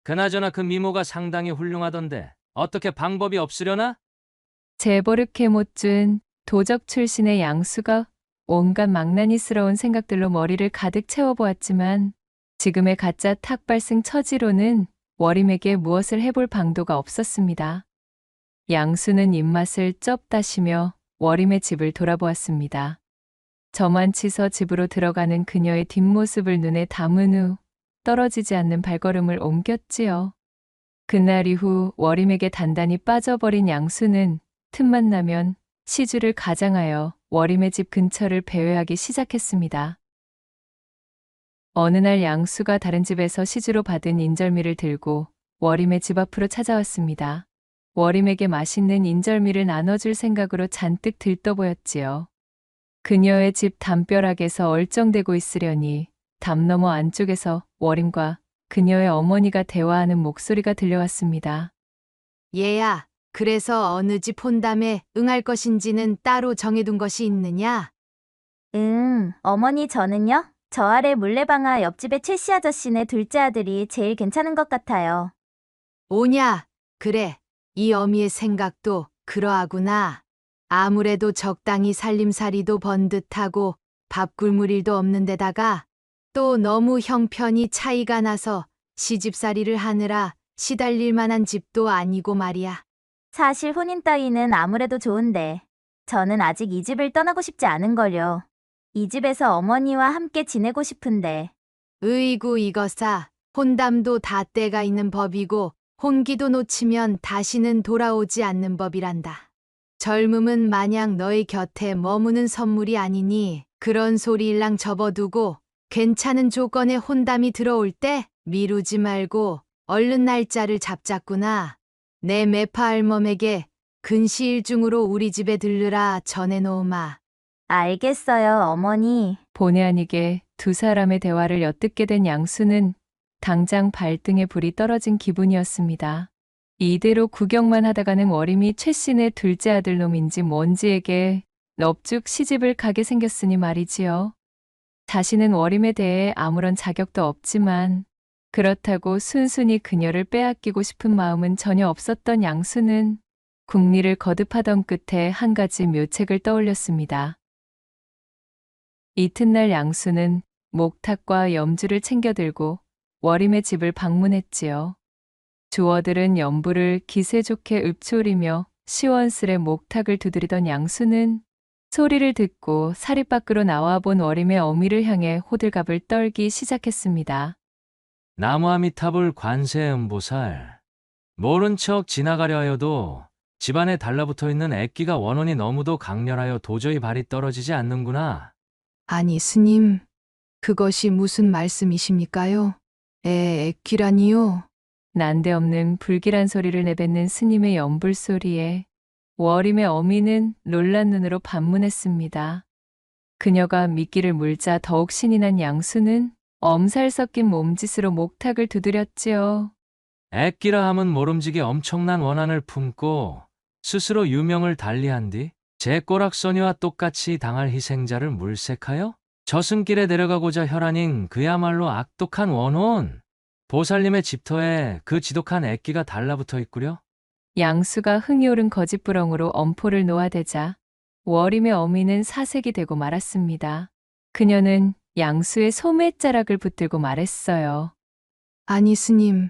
그나저나 그 미모가 상당히 훌륭하던데 어떻게 방법이 없으려나? 재버릇해 못 준 도적 출신의 양수가 온갖 망나니스러운 생각들로 머리를 가득 채워보았지만 지금의 가짜 탁발승 처지로는 워림에게 무엇을 해볼 방도가 없었습니다. 양수는 입맛을 쩝 다시며 워림의 집을 돌아보았습니다. 저만치서 집으로 들어가는 그녀의 뒷모습을 눈에 담은 후 떨어지지 않는 발걸음을 옮겼지요. 그날 이후 워림에게 단단히 빠져버린 양수는 틈만 나면 시주를 가장하여 워림의 집 근처를 배회하기 시작했습니다. 어느 날 양수가 다른 집에서 시주로 받은 인절미를 들고 워림의 집 앞으로 찾아왔습니다. 워림에게 맛있는 인절미를 나눠줄 생각으로 잔뜩 들떠보였지요. 그녀의 집 담벼락에서 얼쩡대고 있으려니 담 너머 안쪽에서 워림과 그녀의 어머니가 대화하는 목소리가 들려왔습니다. 얘야, 그래서 어느 집 혼담에 응할 것인지는 따로 정해둔 것이 있느냐? 어머니 저는요? 저 아래 물레방아 옆집의 최씨 아저씨네 둘째 아들이 제일 괜찮은 것 같아요. 오냐? 그래, 이 어미의 생각도 그러하구나. 아무래도 적당히 살림살이도 번듯하고 밥 굶을 일도 없는 데다가 또 너무 형편이 차이가 나서 시집살이를 하느라 시달릴 만한 집도 아니고 말이야. 사실 혼인 따위는 아무래도 좋은데 저는 아직 이 집을 떠나고 싶지 않은걸요. 이 집에서 어머니와 함께 지내고 싶은데. 으이구 이거사, 혼담도 다 때가 있는 법이고 혼기도 놓치면 다시는 돌아오지 않는 법이란다. 젊음은 마냥 너의 곁에 머무는 선물이 아니니 그런 소리 일랑 접어두고 괜찮은 조건의 혼담이 들어올 때 미루지 말고 얼른 날짜를 잡자꾸나. 내 매파 할멈에게 근시일 중으로 우리 집에 들르라 전해놓으마. 알겠어요, 어머니. 본의 아니게 두 사람의 대화를 엿듣게 된 양수는 당장 발등에 불이 떨어진 기분이었습니다. 이대로 구경만 하다가는 워림이 최씨네 둘째 아들 놈인지 뭔지에게 넙죽 시집을 가게 생겼으니 말이지요. 자신은 워림에 대해 아무런 자격도 없지만 그렇다고 순순히 그녀를 빼앗기고 싶은 마음은 전혀 없었던 양수는 궁리를 거듭하던 끝에 한 가지 묘책을 떠올렸습니다. 이튿날 양수는 목탁과 염주를 챙겨들고 워림의 집을 방문했지요. 조어들은 연부를 기세 좋게 읊조리며 시원스레 목탁을 두드리던 양수는 소리를 듣고 사립 밖으로 나와 본 워림의 어미를 향해 호들갑을 떨기 시작했습니다. 나무아미타불 관세음보살. 모른 척 지나가려 하여도 집안에 달라붙어 있는 애끼가 원혼이 너무도 강렬하여 도저히 발이 떨어지지 않는구나. 아니 스님, 그것이 무슨 말씀이십니까요? 애기라니요? 난데없는 불길한 소리를 내뱉는 스님의 연불 소리에 워림의 어미는 놀란 눈으로 반문했습니다. 그녀가 미끼를 물자 더욱 신이 난 양수는 엄살 섞인 몸짓으로 목탁을 두드렸지요. 애끼라 함은 모름지기 엄청난 원한을 품고 스스로 유명을 달리한 뒤 제 꼬락서니와 똑같이 당할 희생자를 물색하여 저승길에 데려가고자 혈안인 그야말로 악독한 원혼. 보살님의 집터에 그 지독한 액기가 달라붙어 있구려? 양수가 흥이 오른 거짓부렁으로 엄포를 놓아대자 워림의 어미는 사색이 되고 말았습니다. 그녀는 양수의 소매자락을 붙들고 말했어요. 아니 스님,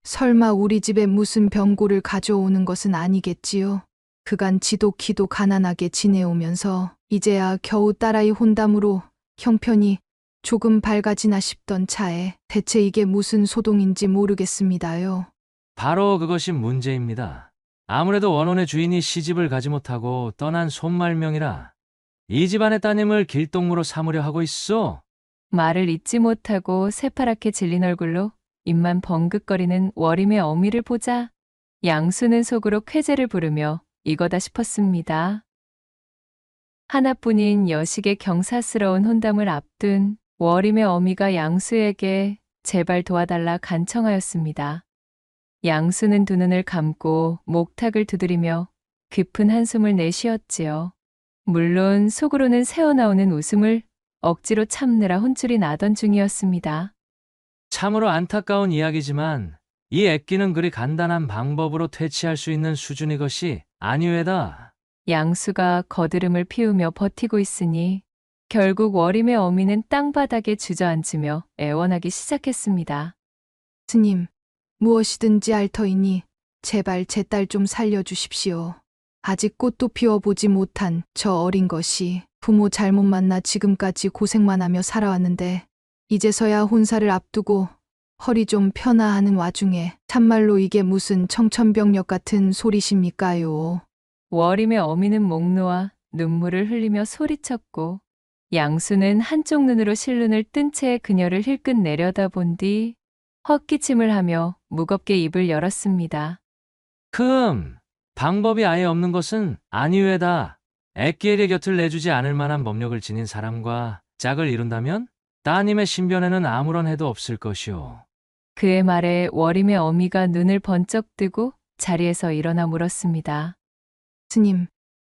설마 우리 집에 무슨 병고를 가져오는 것은 아니겠지요? 그간 지독히도 가난하게 지내오면서 이제야 겨우 딸아이 혼담으로 형편이 조금 밝아지나 싶던 차에 대체 이게 무슨 소동인지 모르겠습니다요. 바로 그것이 문제입니다. 아무래도 원혼의 주인이 시집을 가지 못하고 떠난 손말명이라 이 집안의 따님을 길동무로 삼으려 하고 있어. 말을 잇지 못하고 새파랗게 질린 얼굴로 입만 벙긋거리는 워림의 어미를 보자 양수는 속으로 쾌재를 부르며 이거다 싶었습니다. 하나뿐인 여식의 경사스러운 혼담을 앞둔 워림의 어미가 양수에게 제발 도와달라 간청하였습니다. 양수는 두 눈을 감고 목탁을 두드리며 깊은 한숨을 내쉬었지요. 물론 속으로는 새어나오는 웃음을 억지로 참느라 혼쭐이 나던 중이었습니다. 참으로 안타까운 이야기지만 이 액기는 그리 간단한 방법으로 퇴치할 수 있는 수준의 것이 아니외다. 양수가 거드름을 피우며 버티고 있으니 결국 워림의 어미는 땅바닥에 주저앉으며 애원하기 시작했습니다. 스님, 무엇이든지 할 터이니 제발 제 딸 좀 살려주십시오. 아직 꽃도 피워보지 못한 저 어린 것이 부모 잘못 만나 지금까지 고생만 하며 살아왔는데 이제서야 혼사를 앞두고 허리 좀 펴나 하는 와중에 참말로 이게 무슨 청천벽력 같은 소리십니까요? 워림의 어미는 목 놓아 눈물을 흘리며 소리쳤고 양수는 한쪽 눈으로 실눈을 뜬 채 그녀를 힐끗 내려다본 뒤 헛기침을 하며 무겁게 입을 열었습니다. 방법이 아예 없는 것은 아니외다. 액기에게 곁을 내주지 않을 만한 법력을 지닌 사람과 짝을 이룬다면 따님의 신변에는 아무런 해도 없을 것이오. 그의 말에 워림의 어미가 눈을 번쩍 뜨고 자리에서 일어나 물었습니다. 스님,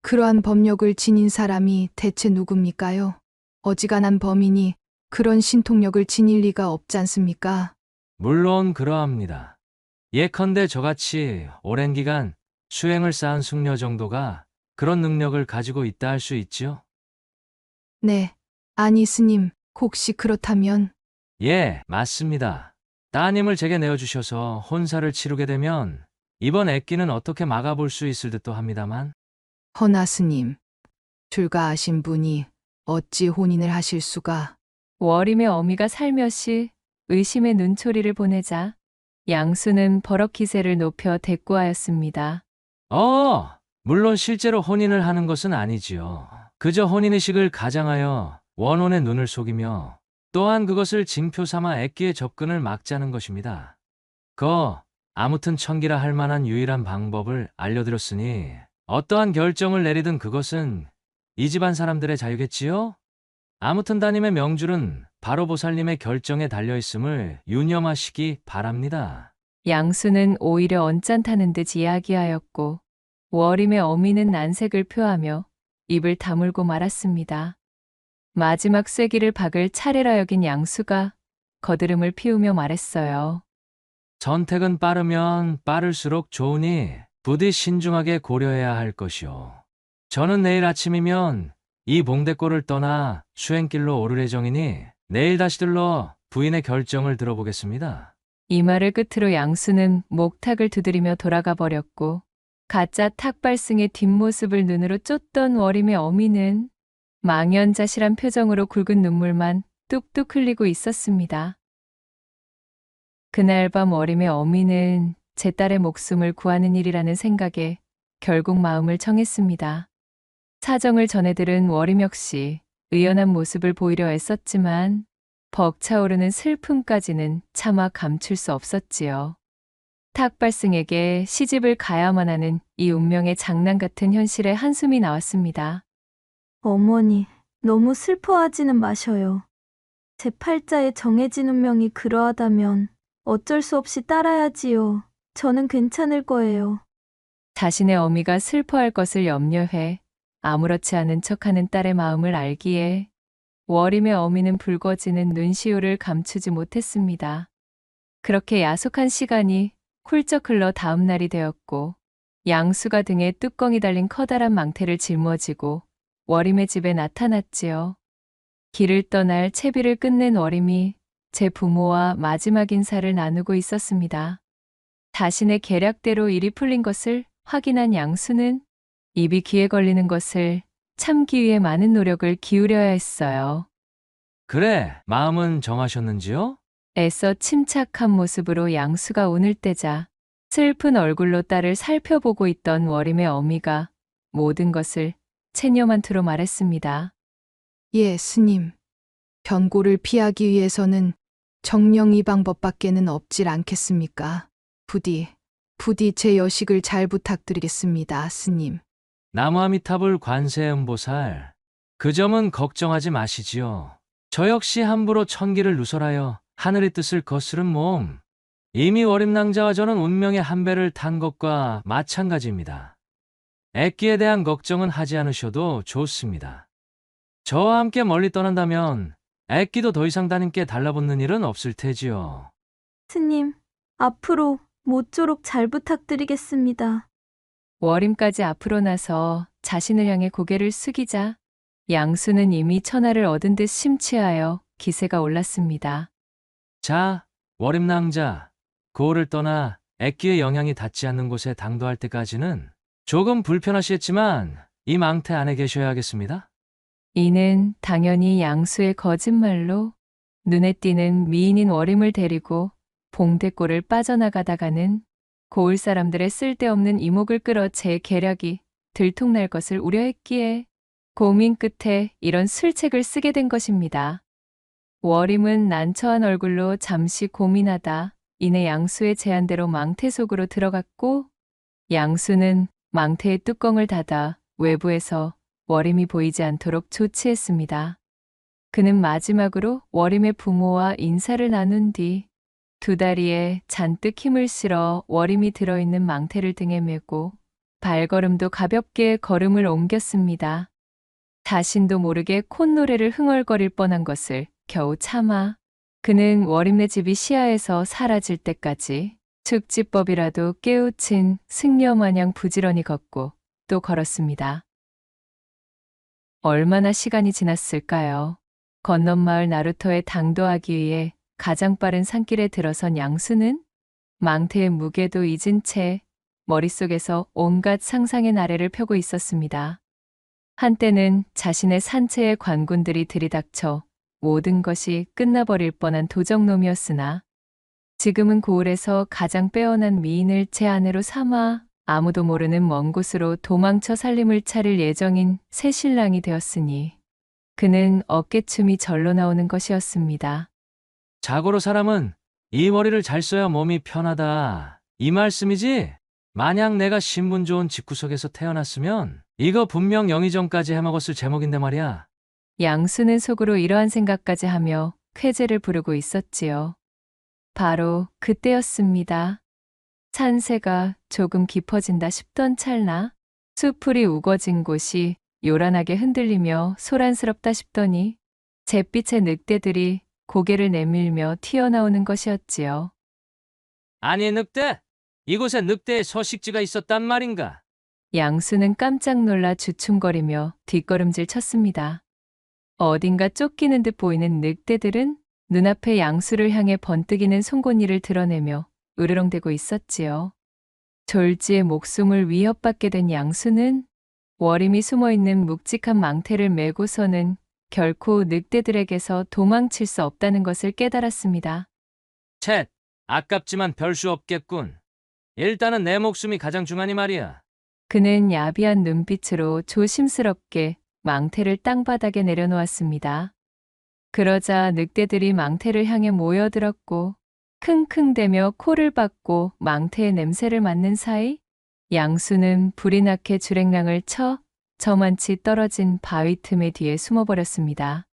그러한 법력을 지닌 사람이 대체 누굽니까요? 어지간한 범인이 그런 신통력을 지닐 리가 없지 않습니까? 물론 그러합니다. 예컨대 저같이 오랜 기간 수행을 쌓은 숙녀 정도가 그런 능력을 가지고 있다 할 수 있지요? 네, 아니 스님, 혹시 그렇다면? 예, 맞습니다. 따님을 제게 내어주셔서 혼사를 치르게 되면 이번 액기는 어떻게 막아볼 수 있을 듯도 합니다만. 허나 스님, 출가하신 분이 어찌 혼인을 하실 수가? 워림의 어미가 살며시 의심의 눈초리를 보내자 양수는 버럭 기세를 높여 대꾸하였습니다. 물론 실제로 혼인을 하는 것은 아니지요. 그저 혼인의식을 가장하여 원혼의 눈을 속이며 또한 그것을 징표 삼아 액기의 접근을 막자는 것입니다. 아무튼 천기라 할 만한 유일한 방법을 알려드렸으니 어떠한 결정을 내리든 그것은 이 집안 사람들의 자유겠지요? 아무튼 따님의 명줄은 바로 보살님의 결정에 달려있음을 유념하시기 바랍니다. 양수는 오히려 언짢다는 듯 이야기하였고 워림의 어미는 난색을 표하며 입을 다물고 말았습니다. 마지막 쐐기를 박을 차례라 여긴 양수가 거드름을 피우며 말했어요. 선택은 빠르면 빠를수록 좋으니 부디 신중하게 고려해야 할 것이오. 저는 내일 아침이면 이 봉대골을 떠나 수행길로 오를 예정이니 내일 다시 들러 부인의 결정을 들어보겠습니다. 이 말을 끝으로 양수는 목탁을 두드리며 돌아가 버렸고 가짜 탁발승의 뒷모습을 눈으로 쫓던 워림의 어미는 망연자실한 표정으로 굵은 눈물만 뚝뚝 흘리고 있었습니다. 그날 밤 워림의 어미는 제 딸의 목숨을 구하는 일이라는 생각에 결국 마음을 청했습니다. 사정을 전해들은 워림 역시 의연한 모습을 보이려 애썼지만 벅차오르는 슬픔까지는 차마 감출 수 없었지요. 탁발승에게 시집을 가야만 하는 이 운명의 장난 같은 현실에 한숨이 나왔습니다. 어머니, 너무 슬퍼하지는 마셔요. 제 팔자에 정해진 운명이 그러하다면 어쩔 수 없이 따라야지요. 저는 괜찮을 거예요. 자신의 어미가 슬퍼할 것을 염려해 아무렇지 않은 척하는 딸의 마음을 알기에 워림의 어미는 붉어지는 눈시울을 감추지 못했습니다. 그렇게 야속한 시간이 훌쩍 흘러 다음 날이 되었고 양수가 등에 뚜껑이 달린 커다란 망태를 짊어지고 워림의 집에 나타났지요. 길을 떠날 채비를 끝낸 워림이 제 부모와 마지막 인사를 나누고 있었습니다. 자신의 계략대로 일이 풀린 것을 확인한 양수는 입이 귀에 걸리는 것을 참기 위해 많은 노력을 기울여야 했어요. 그래, 마음은 정하셨는지요? 애써 침착한 모습으로 양수가 운을 떼자 슬픈 얼굴로 딸을 살펴보고 있던 워림의 어미가 모든 것을 체념한투로 말했습니다. 예, 스님. 변고를 피하기 위해서는 정령 이 방법밖에는 없질 않겠습니까? 부디 제 여식을 잘 부탁드리겠습니다, 스님. 나무아미타불 관세음보살. 그 점은 걱정하지 마시지요. 저 역시 함부로 천기를 누설하여 하늘의 뜻을 거스른 몸. 이미 워림낭자와 저는 운명의 한 배를 탄 것과 마찬가지입니다. 애끼에 대한 걱정은 하지 않으셔도 좋습니다. 저와 함께 멀리 떠난다면 애끼도 더 이상 따님께 달라붙는 일은 없을 테지요. 스님, 앞으로 모쪼록 잘 부탁드리겠습니다. 워림까지 앞으로 나서 자신을 향해 고개를 숙이자 양수는 이미 천하를 얻은 듯 심취하여 기세가 올랐습니다. 자, 워림낭자, 고을을 떠나 애끼의 영향이 닿지 않는 곳에 당도할 때까지는 조금 불편하시겠지만 이 망태 안에 계셔야 하겠습니다. 이는 당연히 양수의 거짓말로 눈에 띄는 미인인 워림을 데리고 봉대골을 빠져나가다가는 고을 사람들의 쓸데없는 이목을 끌어 제 계략이 들통날 것을 우려했기에 고민 끝에 이런 술책을 쓰게 된 것입니다. 워림은 난처한 얼굴로 잠시 고민하다 이내 양수의 제안대로 망태 속으로 들어갔고 양수는 망태의 뚜껑을 닫아 외부에서 워림이 보이지 않도록 조치했습니다. 그는 마지막으로 워림의 부모와 인사를 나눈 뒤 두 다리에 잔뜩 힘을 실어 워림이 들어있는 망태를 등에 메고 발걸음도 가볍게 걸음을 옮겼습니다. 자신도 모르게 콧노래를 흥얼거릴 뻔한 것을 겨우 참아 그는 워림네 집이 시야에서 사라질 때까지 축지법이라도 깨우친 승려 마냥 부지런히 걷고 또 걸었습니다. 얼마나 시간이 지났을까요? 건넌마을 나루터에 당도하기 위해 가장 빠른 산길에 들어선 양수는 망태의 무게도 잊은 채 머릿속에서 온갖 상상의 나래를 펴고 있었습니다. 한때는 자신의 산채의 관군들이 들이닥쳐 모든 것이 끝나버릴 뻔한 도적놈이었으나 지금은 고을에서 가장 빼어난 미인을 제 아내로 삼아 아무도 모르는 먼 곳으로 도망쳐 살림을 차릴 예정인 새 신랑이 되었으니 그는 어깨춤이 절로 나오는 것이었습니다. 자고로 사람은 이 머리를 잘 써야 몸이 편하다. 이 말씀이지? 만약 내가 신분 좋은 집구석에서 태어났으면 이거 분명 영의정까지 해먹었을 제목인데 말이야. 양수는 속으로 이러한 생각까지 하며 쾌재를 부르고 있었지요. 바로 그때였습니다. 산세가 조금 깊어진다 싶던 찰나 수풀이 우거진 곳이 요란하게 흔들리며 소란스럽다 싶더니 잿빛의 늑대들이 고개를 내밀며 튀어나오는 것이었지요. 아니 늑대! 이곳에 늑대의 서식지가 있었단 말인가? 양수는 깜짝 놀라 주춤거리며 뒷걸음질 쳤습니다. 어딘가 쫓기는 듯 보이는 늑대들은 눈앞에 양수를 향해 번뜩이는 송곳니를 드러내며 으르렁대고 있었지요. 졸지에 목숨을 위협받게 된 양수는 워림이 숨어있는 묵직한 망태를 메고서는 결코 늑대들에게서 도망칠 수 없다는 것을 깨달았습니다. 쳇! 아깝지만 별 수 없겠군. 일단은 내 목숨이 가장 중하니 말이야. 그는 야비한 눈빛으로 조심스럽게 망태를 땅바닥에 내려놓았습니다. 그러자 늑대들이 망태를 향해 모여들었고 킁킁대며 코를 박고 망태의 냄새를 맡는 사이 양수는 불이 나게 주랭랑을 쳐 저만치 떨어진 바위 틈의 뒤에 숨어버렸습니다.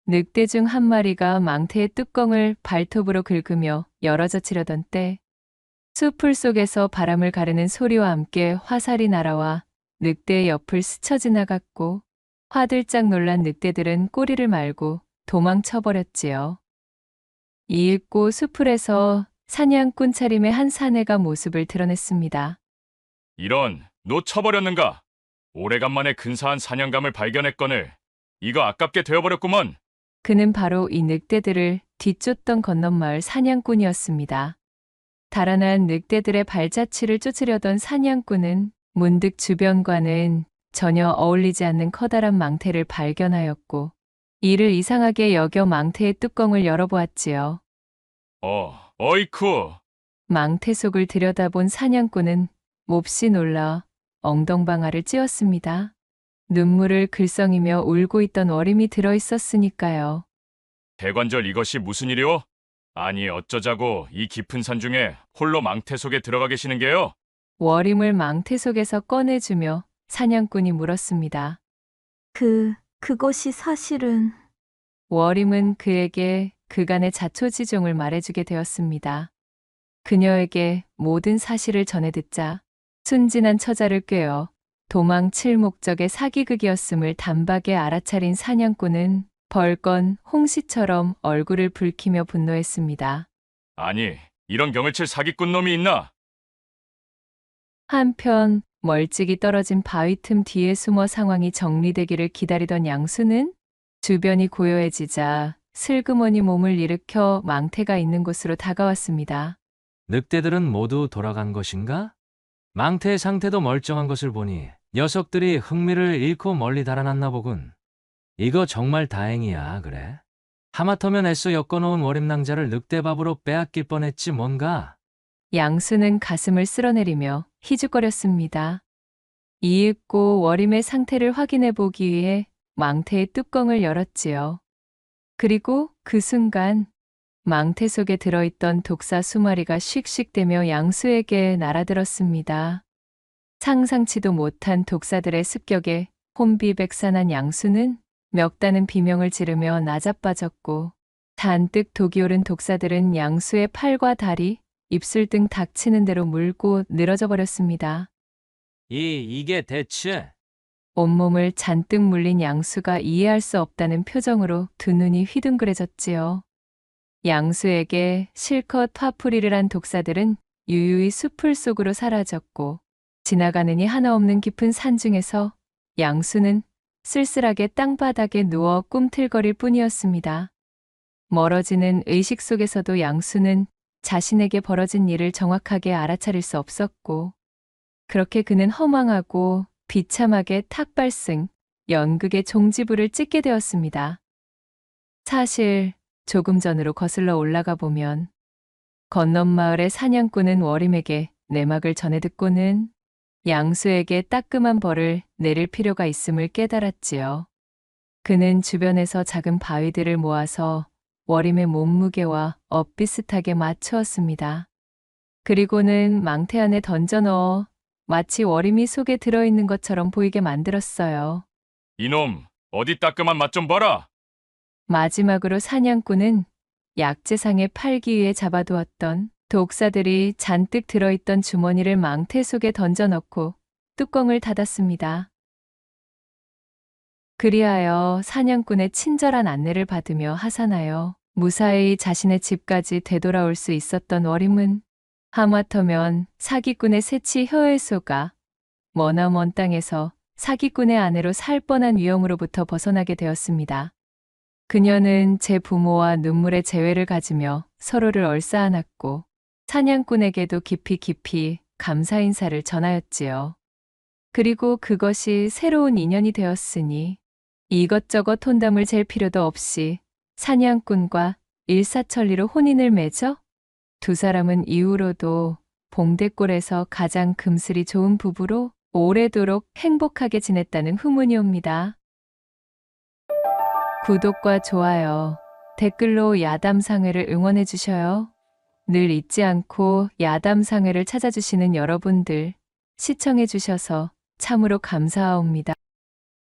늑대 중 한 마리가 망태의 뚜껑을 발톱으로 긁으며 열어젖히려던 때 수풀 속에서 바람을 가르는 소리와 함께 화살이 날아와 늑대의 옆을 스쳐 지나갔고 화들짝 놀란 늑대들은 꼬리를 말고 도망쳐버렸지요. 이윽고 수풀에서 사냥꾼 차림의 한 사내가 모습을 드러냈습니다. 이런, 놓쳐버렸는가? 오래간만에 근사한 사냥감을 발견했거늘 이거 아깝게 되어버렸구먼. 그는 바로 이 늑대들을 뒤쫓던 건넌마을 사냥꾼이었습니다. 달아난 늑대들의 발자취를 쫓으려던 사냥꾼은 문득 주변과는 전혀 어울리지 않는 커다란 망태를 발견하였고 이를 이상하게 여겨 망태의 뚜껑을 열어보았지요. 어이쿠. 망태 속을 들여다본 사냥꾼은 몹시 놀라 엉덩방아를 찧었습니다. 눈물을 글썽이며 울고 있던 어림이 들어있었으니까요. 대관절 이것이 무슨 일이오? 아니 어쩌자고 이 깊은 산 중에 홀로 망태 속에 들어가 계시는 게요? 워림을 망태 속에서 꺼내주며 사냥꾼이 물었습니다. 그것이 사실은... 워림은 그에게 그간의 자초지종을 말해주게 되었습니다. 그녀에게 모든 사실을 전해 듣자 순진한 처자를 꿰어 도망칠 목적의 사기극이었음을 단박에 알아차린 사냥꾼은 벌건 홍시처럼 얼굴을 붉히며 분노했습니다. 아니, 이런 경을 칠 사기꾼 놈이 있나? 한편 멀찍이 떨어진 바위 틈 뒤에 숨어 상황이 정리되기를 기다리던 양수는 주변이 고요해지자 슬그머니 몸을 일으켜 망태가 있는 곳으로 다가왔습니다. 늑대들은 모두 돌아간 것인가? 망태의 상태도 멀쩡한 것을 보니 녀석들이 흥미를 잃고 멀리 달아났나 보군. 이거 정말 다행이야, 그래? 하마터면 애써 엮어놓은 월임낭자를 늑대밥으로 빼앗길 뻔했지 뭔가. 양수는 가슴을 쓸어내리며 희죽거렸습니다. 이윽고 워림의 상태를 확인해 보기 위해 망태의 뚜껑을 열었지요. 그리고 그 순간 망태 속에 들어있던 독사 수마리가 씩씩대며 양수에게 날아들었습니다. 상상치도 못한 독사들의 습격에 혼비백산한 양수는 멱다는 비명을 지르며 나자빠졌고 잔뜩 독이 오른 독사들은 양수의 팔과 다리, 입술 등 닥치는 대로 물고 늘어져 버렸습니다. 이게 대체? 온몸을 잔뜩 물린 양수가 이해할 수 없다는 표정으로 두 눈이 휘둥그레졌지요. 양수에게 실컷 화풀이를 한 독사들은 유유히 수풀 속으로 사라졌고 지나가느니 하나 없는 깊은 산 중에서 양수는 쓸쓸하게 땅바닥에 누워 꿈틀거릴 뿐이었습니다. 멀어지는 의식 속에서도 양수는 자신에게 벌어진 일을 정확하게 알아차릴 수 없었고 그렇게 그는 허망하고 비참하게 탁발승, 연극의 종지부를 찍게 되었습니다. 사실 조금 전으로 거슬러 올라가 보면 건넌마을의 사냥꾼은 워림에게 내막을 전해 듣고는 양수에게 따끔한 벌을 내릴 필요가 있음을 깨달았지요. 그는 주변에서 작은 바위들을 모아서 워림의 몸무게와 엇비슷하게 맞추었습니다. 그리고는 망태 안에 던져 넣어 마치 워림이 속에 들어있는 것처럼 보이게 만들었어요. 이놈, 어디 따끔한 맛 좀 봐라. 마지막으로 사냥꾼은 약재상의 팔기 위해 잡아두었던 독사들이 잔뜩 들어있던 주머니를 망태 속에 던져 넣고 뚜껑을 닫았습니다. 그리하여 사냥꾼의 친절한 안내를 받으며 하산하여 무사히 자신의 집까지 되돌아올 수 있었던 워림은 하마터면 사기꾼의 새치 혀에소가 머나먼 땅에서 사기꾼의 아내로 살 뻔한 위험으로부터 벗어나게 되었습니다. 그녀는 제 부모와 눈물의 재회를 가지며 서로를 얼싸안았고 사냥꾼에게도 깊이 감사 인사를 전하였지요. 그리고 그것이 새로운 인연이 되었으니 이것저것 혼담을 잴 필요도 없이 사냥꾼과 일사천리로 혼인을 맺어 두 사람은 이후로도 봉대골에서 가장 금슬이 좋은 부부로 오래도록 행복하게 지냈다는 후문이 옵니다. 구독과 좋아요, 댓글로 야담상회를 응원해 주셔요. 늘 잊지 않고 야담상회를 찾아주시는 여러분들 시청해 주셔서 참으로 감사하옵니다.